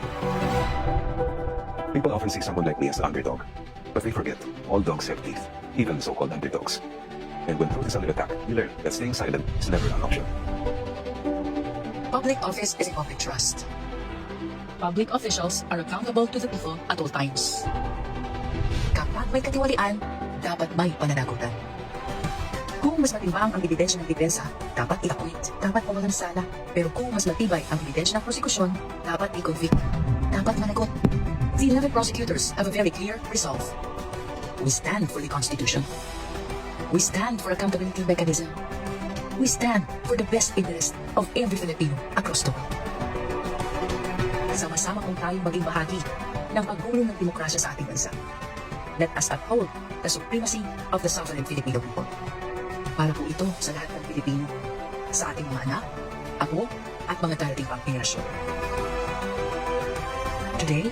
Speaker 11: People often see someone like me as the underdog, but they forget all dogs have teeth, even so-called underdogs. And when truth is under attack, you learn that staying silent is never an option.
Speaker 9: Public office is a public trust. Public officials are accountable to the people at all times. Kapag may katiwalian, dapat may pananagutan.
Speaker 14: Kung mas matimbang ang ebidensya ng depensa, dapat i-acquit, dapat pawalan sala. Pero kung mas matibay ang ebidensya ng prosekusyon, dapat i-convict, dapat managot. The 11 prosecutors have a very clear resolve. We stand for the Constitution. We stand for accountability mechanism. We stand for the best interest of every Filipino across the world. Sama-sama kung tayong maging bahagi ng paggulong ng demokrasya sa ating bansa. Let us uphold the supremacy of the sovereign Filipino people. Para po ito sa lahat ng Pilipino, sa ating mga anak, apo, at mga darating pang henerasyon. Today,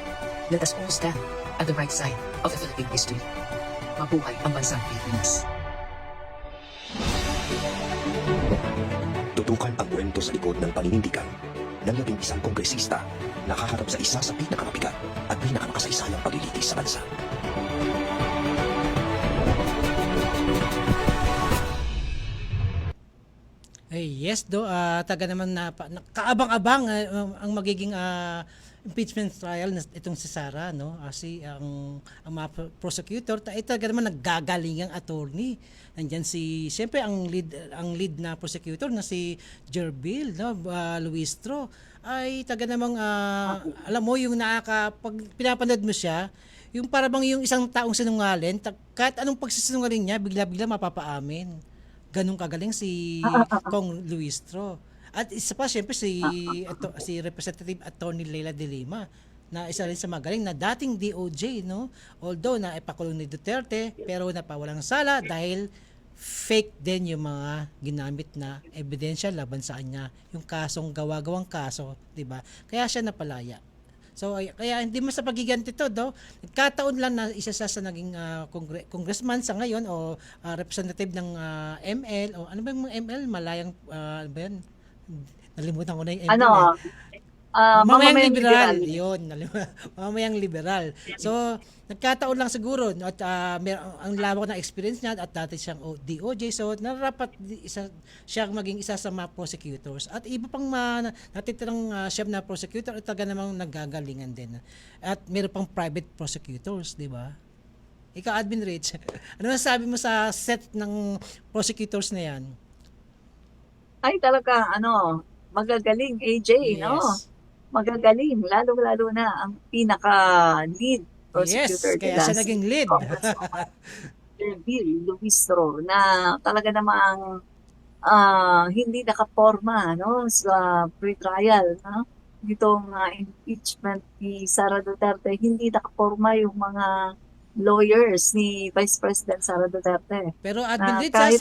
Speaker 14: let us all stand at the right side of the Philippine history. Mabuhay ang bansang Pilipinas.
Speaker 12: Tutukan ang kwento sa likod ng paninindigan ng labing isang kongresista na kaharap sa isa sa pinakamabigat at pinakamakasaysalang paglilitis sa bansa.
Speaker 4: Ay, yes taga naman kaabang-abang ang magiging impeachment trial na itong si Sara, no? Si ang mga prosecutor taga naman naggagalingang attorney. Nandiyan siyempre ang lead na prosecutor na si Jerbil, no? Luistro ay taga namang alam mo yung pag pinapanood mo siya, yung para bang yung isang taong sinungaling, kahit anong pagsisinungaling niya, bigla-bigla mapapaamin. Ganun kagaling si Kong Luistro. At isa pa siyempre si Representative Attorney Leila de Lima na isa rin sa magaling na dating DOJ, no? Although na ipakulong ni Duterte pero napawalang sala dahil fake din yung mga ginamit na ebidensya laban sa kanya, yung kasong gawa-gawang kaso, 'di ba? Kaya siya napalaya. So kaya hindi mo sa pagiganti to, no? Nagkataon lang na isa sa naging congressman sa ngayon o representative ng ML o ano ba yung ML? Malayang ano ba yan? Nalimutan ko na yung ML. Mamayang liberal. Yun, mamayang liberal. So nagkataon lang siguro at ang lawak na experience niya at dati siyang DOJ, so narapat siyang maging isa sa mga prosecutors at iba pang natitirang chef na prosecutor at taga namang naggagalingan din at meron pang private prosecutors, di ba? Ikaw, Admin Rich, ano masasabi mo sa set ng prosecutors na yan?
Speaker 5: Ay talaga magagaling AJ,
Speaker 4: Yes.
Speaker 5: no? Magagaling, lalo na ang pinaka-lead prosecutor.
Speaker 4: Yes, kaya siya naging lead.
Speaker 5: Bill Luistro na talaga namang hindi nakaporma, no, sa pre-trial, no? Itong impeachment ni Sara Duterte, hindi nakaporma yung mga lawyers ni Vice President Sara Duterte.
Speaker 4: Pero Admin Rich,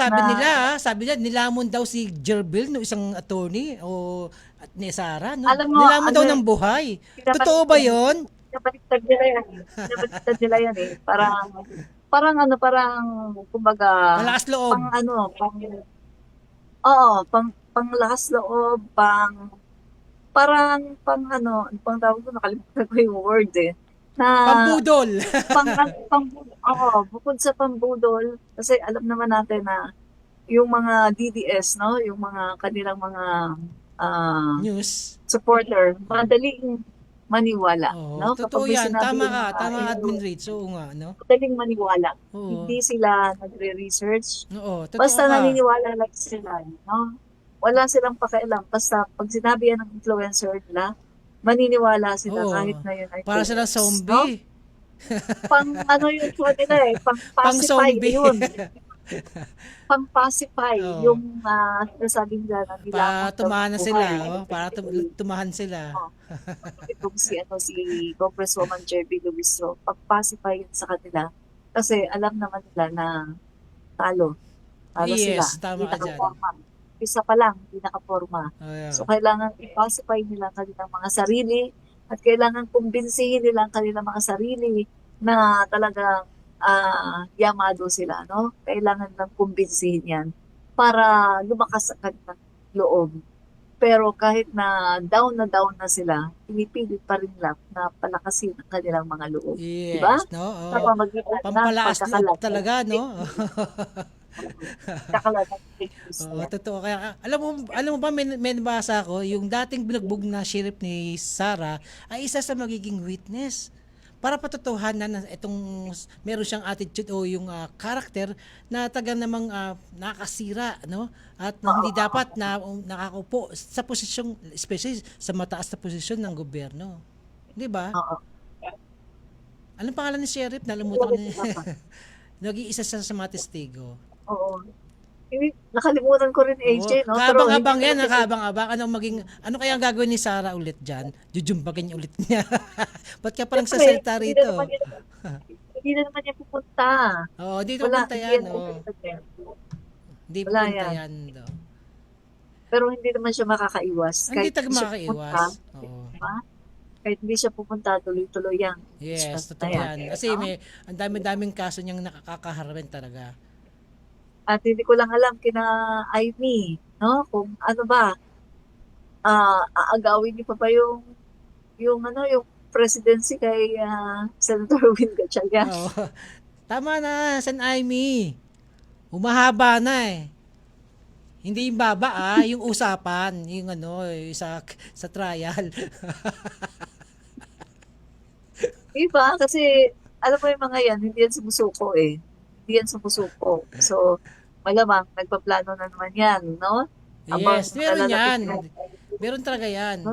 Speaker 4: sabi nila nilamon daw si Jerbil, no, isang attorney o at ni Sara, no? Nilamon daw ng buhay. Totoo ba 'yon?
Speaker 5: Napaliktad nila yan eh. Parang kumbaga
Speaker 4: malakas loob.
Speaker 5: Panglakas loob, parang tawag ko, nakalimutan ko yung word eh.
Speaker 4: Pambudol.
Speaker 5: Bukod sa pambudol, kasi alam naman natin na yung mga DDS, no, yung mga kanilang mga
Speaker 4: news
Speaker 5: supporter, madaling maniwala, no?
Speaker 4: Totoo
Speaker 5: Kapag
Speaker 4: yan. Tama
Speaker 5: yung
Speaker 4: Admin Rich. Oo nga, no?
Speaker 5: madaling maniwala.
Speaker 4: Oo.
Speaker 5: Hindi sila nagre-research.
Speaker 4: Oo, totoo
Speaker 5: Basta
Speaker 4: ka.
Speaker 5: naniniwala lang sila, no? Wala silang pakialam. Basta pag sinabi yan ng influencer nila, maniniwala sila
Speaker 4: Oo.
Speaker 5: kahit na yun ay
Speaker 4: Para
Speaker 5: fake
Speaker 4: silang
Speaker 5: news,
Speaker 4: zombie.
Speaker 5: no? Yung show nila eh, pang-pacify
Speaker 4: Pang-zombie.
Speaker 5: yun. Pang-pacify
Speaker 4: Oo.
Speaker 5: yung sinasabi nila na
Speaker 4: Para tumahan na sila,
Speaker 5: buhay.
Speaker 4: para tumahan sila.
Speaker 5: Itong si Congresswoman Jerby Luistro, pag-pacify yun sa kanila kasi alam naman nila na talo sila.
Speaker 4: Yes, tama
Speaker 5: Hindi
Speaker 4: ka dyan.
Speaker 5: nakaporma. Isa pa lang, hindi nakaporma.
Speaker 4: Oh, yeah.
Speaker 5: So kailangan i-pacify nila ang kanilang mga sarili at kailangan kumbinsihin nila ang kanilang mga sarili na talagang yamado sila, no? Kailangan lang kumbinsihin yan para lumakas ang kanilang loob. Pero kahit na down na sila, pinipilit pa rin lang na palakasin ang kanilang mga loob.
Speaker 4: Yes,
Speaker 5: diba?
Speaker 4: no? Oh.
Speaker 5: Sa pamagitan ng
Speaker 4: Pampalakas loob
Speaker 5: pagkakalat.
Speaker 4: talaga, no?
Speaker 5: Totoo.
Speaker 4: Kaya alam mo ba may nabasa ako, yung dating binugbog na sheriff ni Sara ay isa sa magiging witness para patotohanan na itong meron siyang attitude o yung character na taga namang nakasira, no? At hindi dapat na nakakupo sa posisyon, especially sa mataas na posisyon ng gobyerno. 'Di ba? Anong pangalan ni sheriff? Nalimutan ko na. Nag-iisa sa mga testigo.
Speaker 5: Oo. Nakalimutan ko rin AJ, no? Pero
Speaker 4: Kabang-abang yan, nakabang-abang. Ano kaya ang gagawin ni Sara ulit dyan? Jujumbagin ulit niya. Ba't ka parang sasalita rito?
Speaker 5: Hindi na naman yan pupunta.
Speaker 4: Oo, di pupunta yan. Hindi
Speaker 5: Wala
Speaker 4: pupunta
Speaker 5: yan.
Speaker 4: yan.
Speaker 5: Pero hindi naman siya makakaiwas.
Speaker 4: Hindi
Speaker 5: Kahit
Speaker 4: taga
Speaker 5: siya
Speaker 4: makakaiwas.
Speaker 5: pupunta,
Speaker 4: Oo.
Speaker 5: diba? Kahit hindi siya pupunta, tuloy-tuloy yan.
Speaker 4: Yes,
Speaker 5: Basta
Speaker 4: totoo yan. Kasi ang dami-daming kaso niyang nakakaharapin talaga.
Speaker 5: At hindi ko lang alam kina Ivy, no? Kung ano ba, aagawin niyo pa ba yung presidency kay Senator Win Gatchalian?
Speaker 4: Oo. Tama na, San Aimee. Humahaba na eh. Hindi yung baba yung usapan, yung yung sa trial.
Speaker 5: Iba, kasi alam mo yung mga yan, hindi yan sumusuko eh. Hindi yan sumusuko. So, malamang, nagpaplano na naman yan, no?
Speaker 4: Yes, meron yan. Meron talaga yan.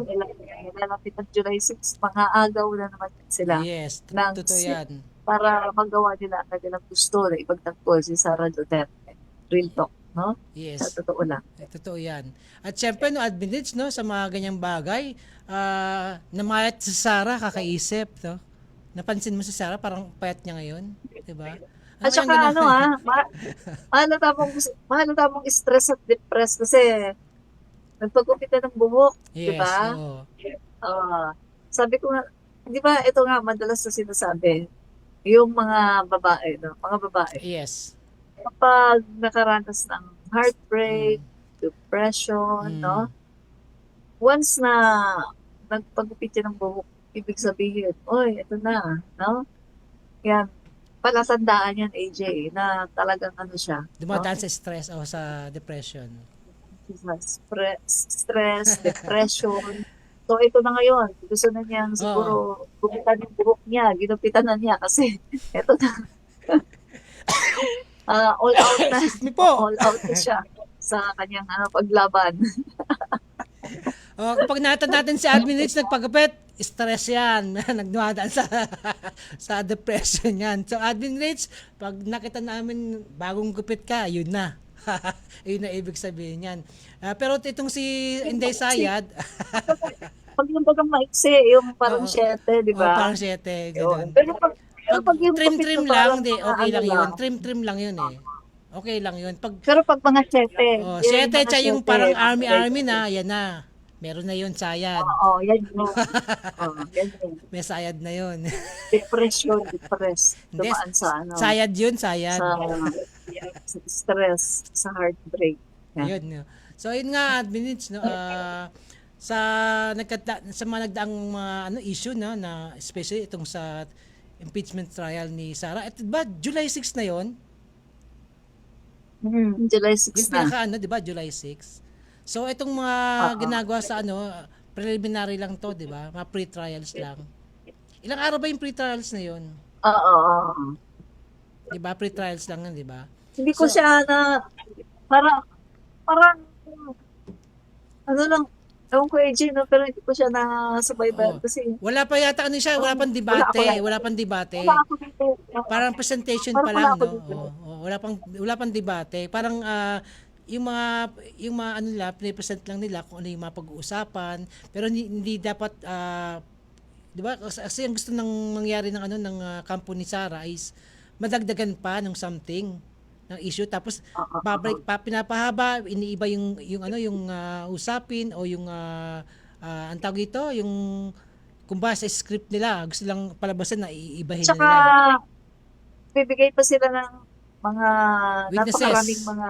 Speaker 5: Lalapit ng July 6, mga agaw na naman sila.
Speaker 4: Yes,
Speaker 5: ng
Speaker 4: totoo yan.
Speaker 5: Para magawa nila ang kanilang gusto na ipagtanggol si Sara Duterte. Real talk, no?
Speaker 4: Yes.
Speaker 5: Sa totoo lang.
Speaker 4: Totoo yan. At syempre, advantage, no, sa mga ganyang bagay, namayat si Sara, kakaisip, no? Napansin mo si Sara, parang payat niya ngayon, di ba?
Speaker 5: At saka mahal tamang stress at depressed kasi nagpagupit na ng buhok, di
Speaker 4: Yes,
Speaker 5: ba?
Speaker 4: oo.
Speaker 5: Sabi ko nga, di ba, ito nga madalas na sinasabi, yung mga babae, no? Mga babae.
Speaker 4: Yes.
Speaker 5: Kapag nakaranas ng heartbreak, depression, no? Once na nagpagupit yan ng buhok, ibig sabihin, oy, ito na, no? Yan, palatandaan yan, AJ, na talagang siya.
Speaker 4: Dumadaan sa stress o sa depression.
Speaker 5: Stress, depression. So, ito na ngayon. Gusto na niyang siguro gupitan yung buhok niya. Ginupitan na niya kasi ito na. All out na. All out na siya sa kanyang paglaban.
Speaker 4: Kapag natin si Admin Rich nagpagupit, stress yan. Nagdumadaan sa depression yan. So, Admin Rich, pag nakita namin bagong gupit ka, yun na. Yun na ibig sabihin yan. Pero itong si Inday Sayad,
Speaker 5: pag yung bagang maiksi, yung parang 7, di ba?
Speaker 4: Parang 7, gano'n.
Speaker 5: Pero pag yung
Speaker 4: trim lang, okay lang yun. Trim lang yun eh. Okay lang yun.
Speaker 5: Pero pag mga
Speaker 4: 7,
Speaker 5: 7,
Speaker 4: tsaka yung parang army na, yan na. Meron na yun, sayad.
Speaker 5: Oo, yan yun. Yan yun.
Speaker 4: May sayad na yun.
Speaker 5: Depression, dumaan sa
Speaker 4: sayad yun, sayad.
Speaker 5: Sa stress, sa heartbreak.
Speaker 4: Yun. No. So, yun nga, minutes, no, sa mga nagdaang mga issue, no, na especially itong sa impeachment trial ni Sara. Ito ba, July 6 na yun?
Speaker 5: July 6
Speaker 4: yung pinaka, di ba, July 6? So, itong mga ginagawa sa preliminary lang to, di ba? Mga pre-trials lang. Ilang araw ba yung pre-trials na yun?
Speaker 5: Oo.
Speaker 4: Di ba? Pre-trials lang yun, di ba?
Speaker 5: Hindi ko siya parang, ewan ko AJ, no? Pero hindi ko siya nasubaybayan kasi
Speaker 4: wala pa yata siya, wala pang debate. Parang presentation pa lang, no? Wala pang debate. Parang yung mga pinipresent lang nila kung ano yung mga pag-uusapan, pero hindi dapat di ba? Kasi ang gusto nang mangyari ng kampo ni Sara is madagdagan pa ng something ng issue, tapos pinapahaba, iniiba yung usapin o yung ang tawag ito, yung kung ba sa script nila gusto lang palabasan na iibahin
Speaker 5: nila. Tsaka bibigay pa sila ng mga napakaraming mga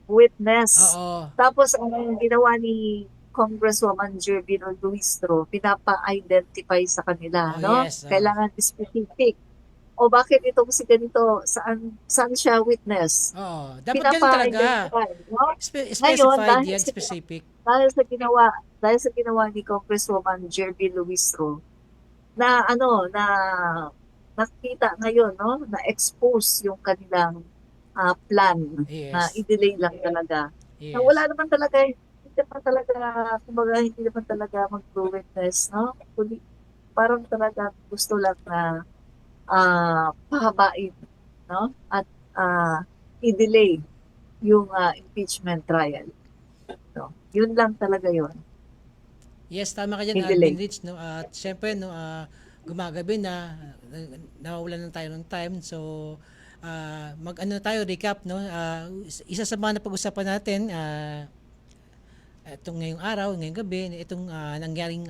Speaker 5: witness.
Speaker 4: Oo.
Speaker 5: Tapos ang ginawa ni Congresswoman Gerbino Luistro, pinapa-identify sa kanila, no?
Speaker 4: Yes,
Speaker 5: Kailangan specific. O bakit ito kasi ganito, saan siya witness?
Speaker 4: Oo, dapat ganun talaga.
Speaker 5: No?
Speaker 4: Specified yan, specific.
Speaker 5: Dahil sa ginawa ni Congresswoman Gerbino Luistro, na nakita ngayon, no? Na expose yung kanilang plan na i-delay lang talaga.
Speaker 4: Yes.
Speaker 5: Na wala naman talaga, hindi naman talaga mag-witness, no? Kundi parang talaga gusto lang na pahabain, no? At i-delay yung impeachment trial. So, yun lang talaga yun.
Speaker 4: Yes, tama ka dyan, Alvin Rich, no? At syempre, no, gumagabi na, nawawalan na tayo ng time. So, recap, no? Isa sa mga napag-usapan natin, itong ngayong araw, ngayong gabi, itong nangyaring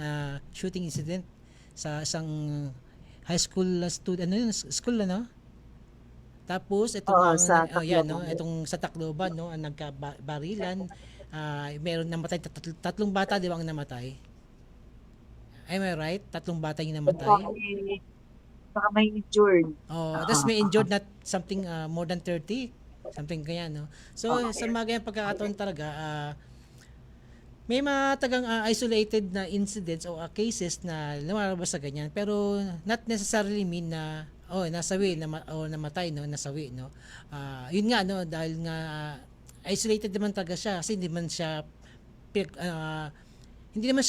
Speaker 4: shooting incident sa isang high school student, school, no? Tapos itong
Speaker 5: sa
Speaker 4: itong sa Tacloban, no, ang nagkabarilan. meron namatay, tatlong bata, di ba ang namatay? Am I right? Tatlong bata yung namatay.
Speaker 5: Baka may injured.
Speaker 4: Oh, tapos may injured na something more than 30, something kaya, no? So, sa mga ganyan pagkakataon talaga, may mga tagang isolated na incidents o cases na lumalabas sa ganyan, pero not necessarily mean na nasawi o namatay, no, nasawi, no. Yun nga, no, dahil nga isolated naman talaga siya kasi hindi man siya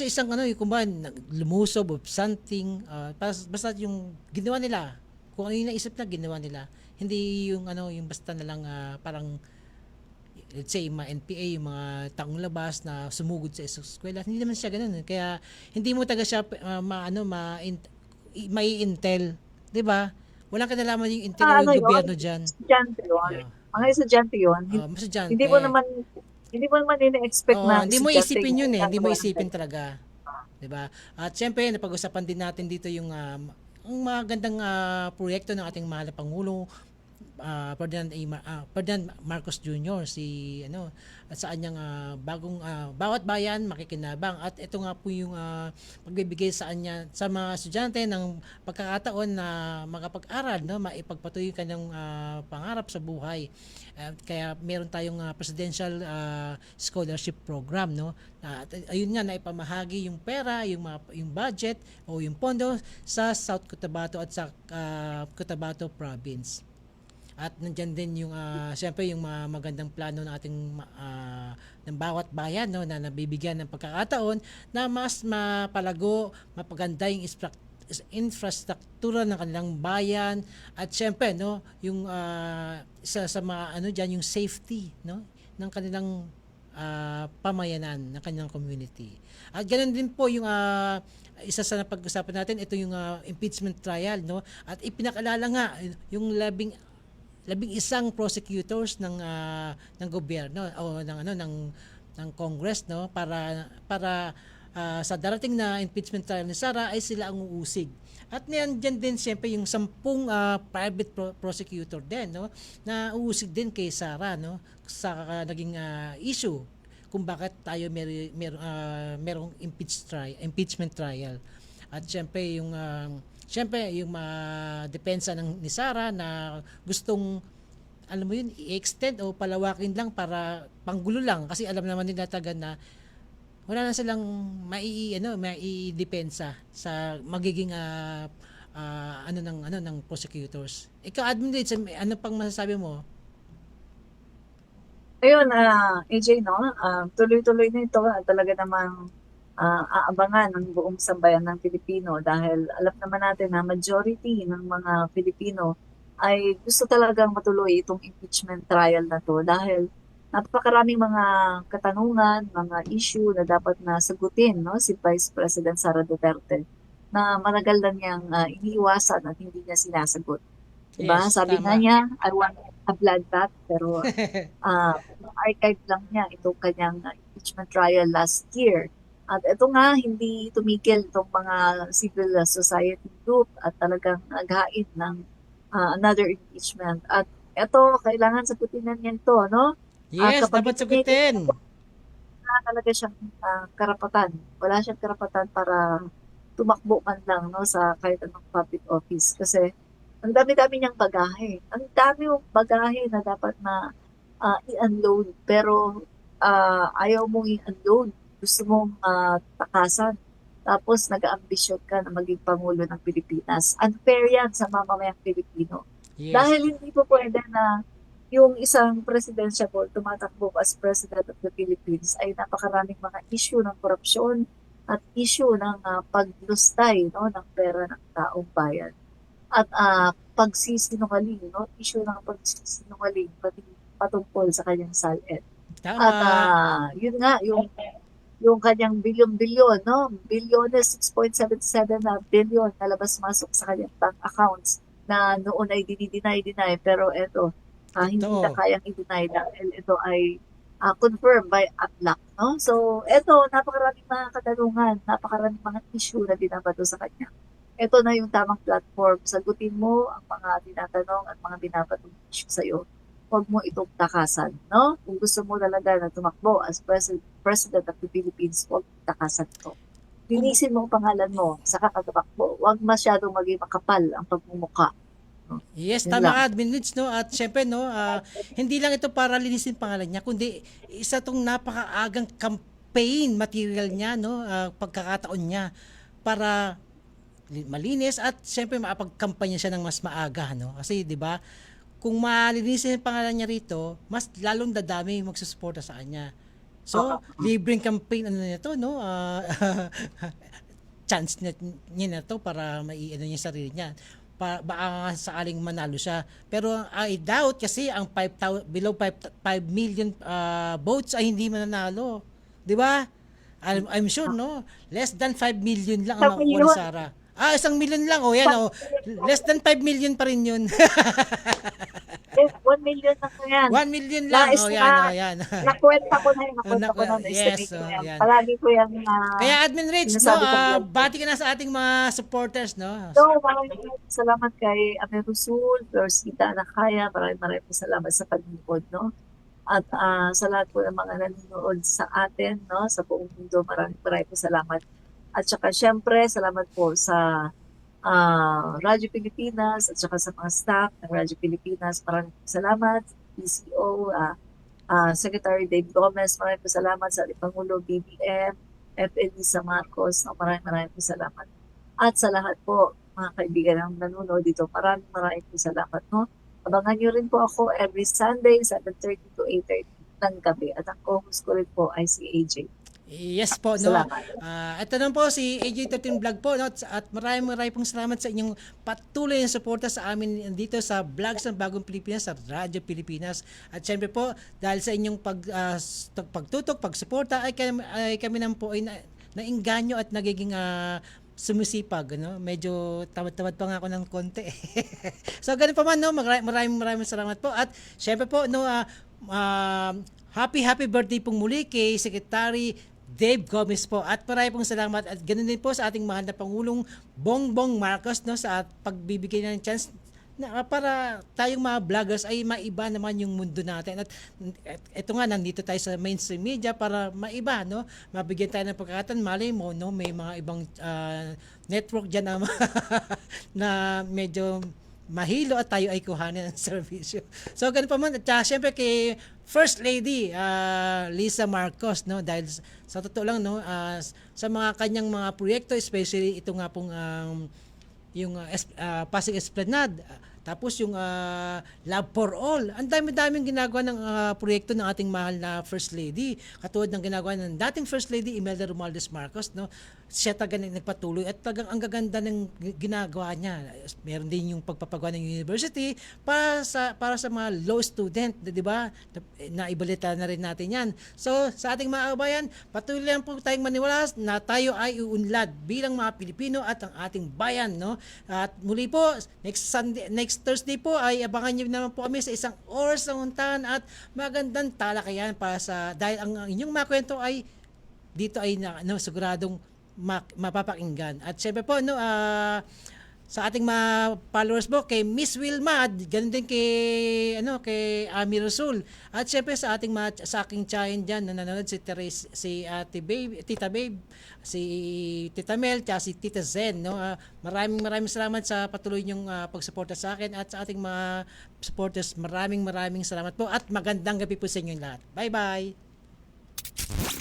Speaker 4: isang kung ba lumusob of something, basta yung ginawa nila, kung ano yung naisip na ginawa nila, hindi yung yung basta na lang parang let's say mga NPA, yung mga taong labas na sumugod sa eskwela, hindi naman siya ganoon. Kaya hindi mo taga siya may intel, 'di ba? Walang kinalaman yung intel o yung gobyerno diyan.
Speaker 5: Estudyante yun. Mga estudyante yun. Hindi mo naman ina-expect na
Speaker 4: hindi mo isipin yun Hindi mo isipin talaga. 'Di ba? At syempre, napag-usapan din natin dito yung ang magandang proyekto ng ating mahal na Pangulo, Ferdinand Marcos Jr. At sa kanyang bagong bawat bayan makikinabang, at ito nga po yung pagbibigay sa kanya sa mga estudyante ng pagkakataon na makapag-aral, no, maipagpatuloy kanyang pangarap sa buhay. Kaya meron tayong presidential scholarship program, no. At ayun nga, naipamahagi yung pera, yung budget o yung pondo sa South Cotabato at sa Cotabato province. At nandiyan din yung siyempre yung magandang plano ng ating ng bawat bayan, no, na nabibigyan ng pagkakataon na mas mapalago, mapaganda yung infrastruktura ng kanilang bayan, at siyempre, no, yung sa mga diyan yung safety, no, ng kanilang pamayanan, ng kanilang community. At ganoon din po yung isa sa napag-usapan natin, ito yung impeachment trial, no, at ipinakalala nga yung labing isang prosecutors ng gobyerno o ng Congress, no, para sa darating na impeachment trial ni Sara ay sila ang uusig. At nandiyan din siyempre yung 10 private prosecutor din, no, na uusig din kay Sara, no, sa naging issue kung bakit tayo merong impeachment trial. At siyempre yung depensa ni Sara na gustong i-extend o palawakin lang para panggulo lang, kasi alam naman nila taga na wala na silang maidepensa sa magiging ng prosecutors. Ikaw, Admin Rich, ano pang masasabi mo?
Speaker 5: Ayun, AJ, no, tuloy-tuloy na ito, talaga namang aabangan ng buong sambayan ng Pilipino, dahil alam naman natin na majority ng mga Pilipino ay gusto talagang matuloy itong impeachment trial na to, dahil napakaraming mga katanungan, mga issue na dapat na sagutin, no, si Vice President Sara Duterte na matagal na niyang iniiwasan at hindi niya sinasagot. Diba?
Speaker 4: Yes,
Speaker 5: Sabi nga niya, I want a bloodbath, pero archive lang niya itong kanyang impeachment trial last year. At ito nga, hindi tumigil itong mga civil society group at talagang naghain ng another impeachment. At ito, kailangan sagutin na niya ito, no?
Speaker 4: Yes, dapat sagutin.
Speaker 5: Wala talaga siyang karapatan. Wala siyang karapatan para tumakbo man lang, no, sa kahit anong public office. Kasi ang dami-dami niyang bagahe. Ang dami yung bagahe na dapat na i-unload. Pero ayaw mong i-unload. Gusto mong takasan. Tapos nag-aambisyon ka na maging Pangulo ng Pilipinas. Unfair yan sa mamamayang Pilipino.
Speaker 4: Yes.
Speaker 5: Dahil hindi po pwede na yung isang presidential tumatakbo as President of the Philippines ay napakaraming mga issue ng korupsyon at issue ng paglustay, no, ng pera ng taong bayan. At pagsisinungaling, no, issue ng pagsisinungaling patungkol sa kanyang SALN. At yun nga, yung kanyang bilyon-bilyon, no? Bilyones, 6.77 billion na labas-masok sa kanyang bank accounts na noon ay dinideny, pero eto, hindi na kayang i-deny dahil ito ay confirmed by ATLAC, no? So, eto, napakaraming mga katanungan, napakaraming mga issue na binabato sa kanya. Ito na yung tamang platform. Sagutin mo ang mga tinatanong at mga binabatong issue sa'yo. huwag mo itong takasan, no? Kung gusto mo talaga na tumakbo as President of the Philippines, huwag takasan ito. Linisin mo ang pangalan mo sa kakatumakbo. Huwag masyadong maging makapal ang pagmumuka.
Speaker 4: Yes,
Speaker 5: Yun
Speaker 4: tama
Speaker 5: lang.
Speaker 4: ka, Admin Rich, no? At syempre, no, hindi lang ito para linisin pangalan niya, kundi isa tong napakaagang campaign material niya, no? Pagkakataon niya para malinis at syempre makapagkampanya siya ng mas maaga, no? Kasi, di ba, kung malinisin ang pangalan niya rito, mas lalong dadami yung magsusuporta sa kanya. So, libreng campaign, ano na ito, no? Chance niya na to para maiano niya yung sarili niya. Baka sakaling manalo siya. Pero I doubt kasi ang below 5 million votes ay hindi mananalo. 'Di ba? I'm sure, no? Less than 5 million lang ang makukuha ni Sara. 1 million lang. O yan, less than 5 million pa rin yun.
Speaker 5: 1 million na ko yan.
Speaker 4: 1 million lang. Yan.
Speaker 5: Nakwenta ko na yun. Nakwenta ko na.
Speaker 4: Yes,
Speaker 5: yan.
Speaker 4: yan.
Speaker 5: Palagi ko yan.
Speaker 4: Kaya Admin Rich, no,
Speaker 5: sinasabi ko
Speaker 4: bati ka na sa ating mga supporters, no?
Speaker 5: So, maraming salamat kay Ame Rusul, Florcita Anakaya. Maraming salamat sa pag-nanood, no? At sa lahat po ng mga nanonood sa atin, no? Sa buong mundo, maraming salamat. At saka syempre, salamat po sa Radyo Pilipinas at saka sa mga staff ng Radyo Pilipinas. Maraming salamat. PCO, Secretary Dave Gomez, maraming salamat sa Pangulo BBM, FL Lisa Marcos, no? Maraming salamat. At sa lahat po, mga kaibigan ng nanonood dito, maraming salamat. No? Abangan nyo rin po ako every Sunday, 7:30 to 8:30 ng gabi. At ang co-host ko rin po ay si AJ.
Speaker 4: Yes po, no. Ito na po si AJ13 Vlog po, no. At maraming pong salamat sa inyong patuloy na suporta sa amin dito sa Vlogs ng Bagong Pilipinas sa Radyo Pilipinas. At syempre po, dahil sa inyong pagtutok, pagsuporta ay kami naman po ay nainganyo at nagiging sumisipag, no? Medyo tamad-tamad pa nga ako ng konti. So ganun pa man, no. Maraming salamat po. At syempre po, no, happy birthday pong muli kay Secretary Dave Gomez po at maraming pong salamat at ganoon din po sa ating mahal na Pangulong Bongbong Marcos, no, sa pagbibigay ng chance na para tayong mga vloggers ay maiba naman yung mundo natin. At ito nga, nandito tayo sa mainstream media para maiba, no? Mabigyan tayo ng pagkakataon, malay mo, no, may mga ibang network dyan na, na medyo mahilo at tayo ay kuhanin ng servisyo. So ganun pa man, at syempre kay First Lady Lisa Marcos, no, dahil sa totoo lang, no, sa mga kanyang mga proyekto, especially ito nga pong yung Pasig Esplanade, tapos yung Love for All. Ang dami-daming ginagawa ng proyekto ng ating mahal na First Lady. Katulad ng ginagawa ng dating First Lady Imelda Romualdez Marcos, no. Siya talagang nagpatuloy at talagang ang gaganda ng ginagawa niya. Meron din yung pagpapagawa ng university para sa mga law student, 'di ba? Naibalita na rin natin 'yan. So, sa ating mga kabayan, patuloy lang po tayong maniwala na tayo ay uunlad bilang mga Pilipino at ang ating bayan, no? At muli po, next Thursday po ay abangan niyo naman po kami sa 1 oras ng untahan at magandang talakayan para sa dahil ang inyong mga kwento ay dito ay siguradong mapapakinggan. At syempre po, no, sa ating mga followers po, kay Miss Wilma, at ganun din kay Ami Rasul. At syempre sa ating sa aking tiyahin dyan, na nanonood si Therese, si Ate Babe, Tita Babe, si Tita Mel, at si Tita Zen, no. Maraming salamat sa patuloy niyong pagsuporta sa akin at sa ating mga supporters. Maraming salamat po at magandang gabi po sa inyong lahat. Bye-bye!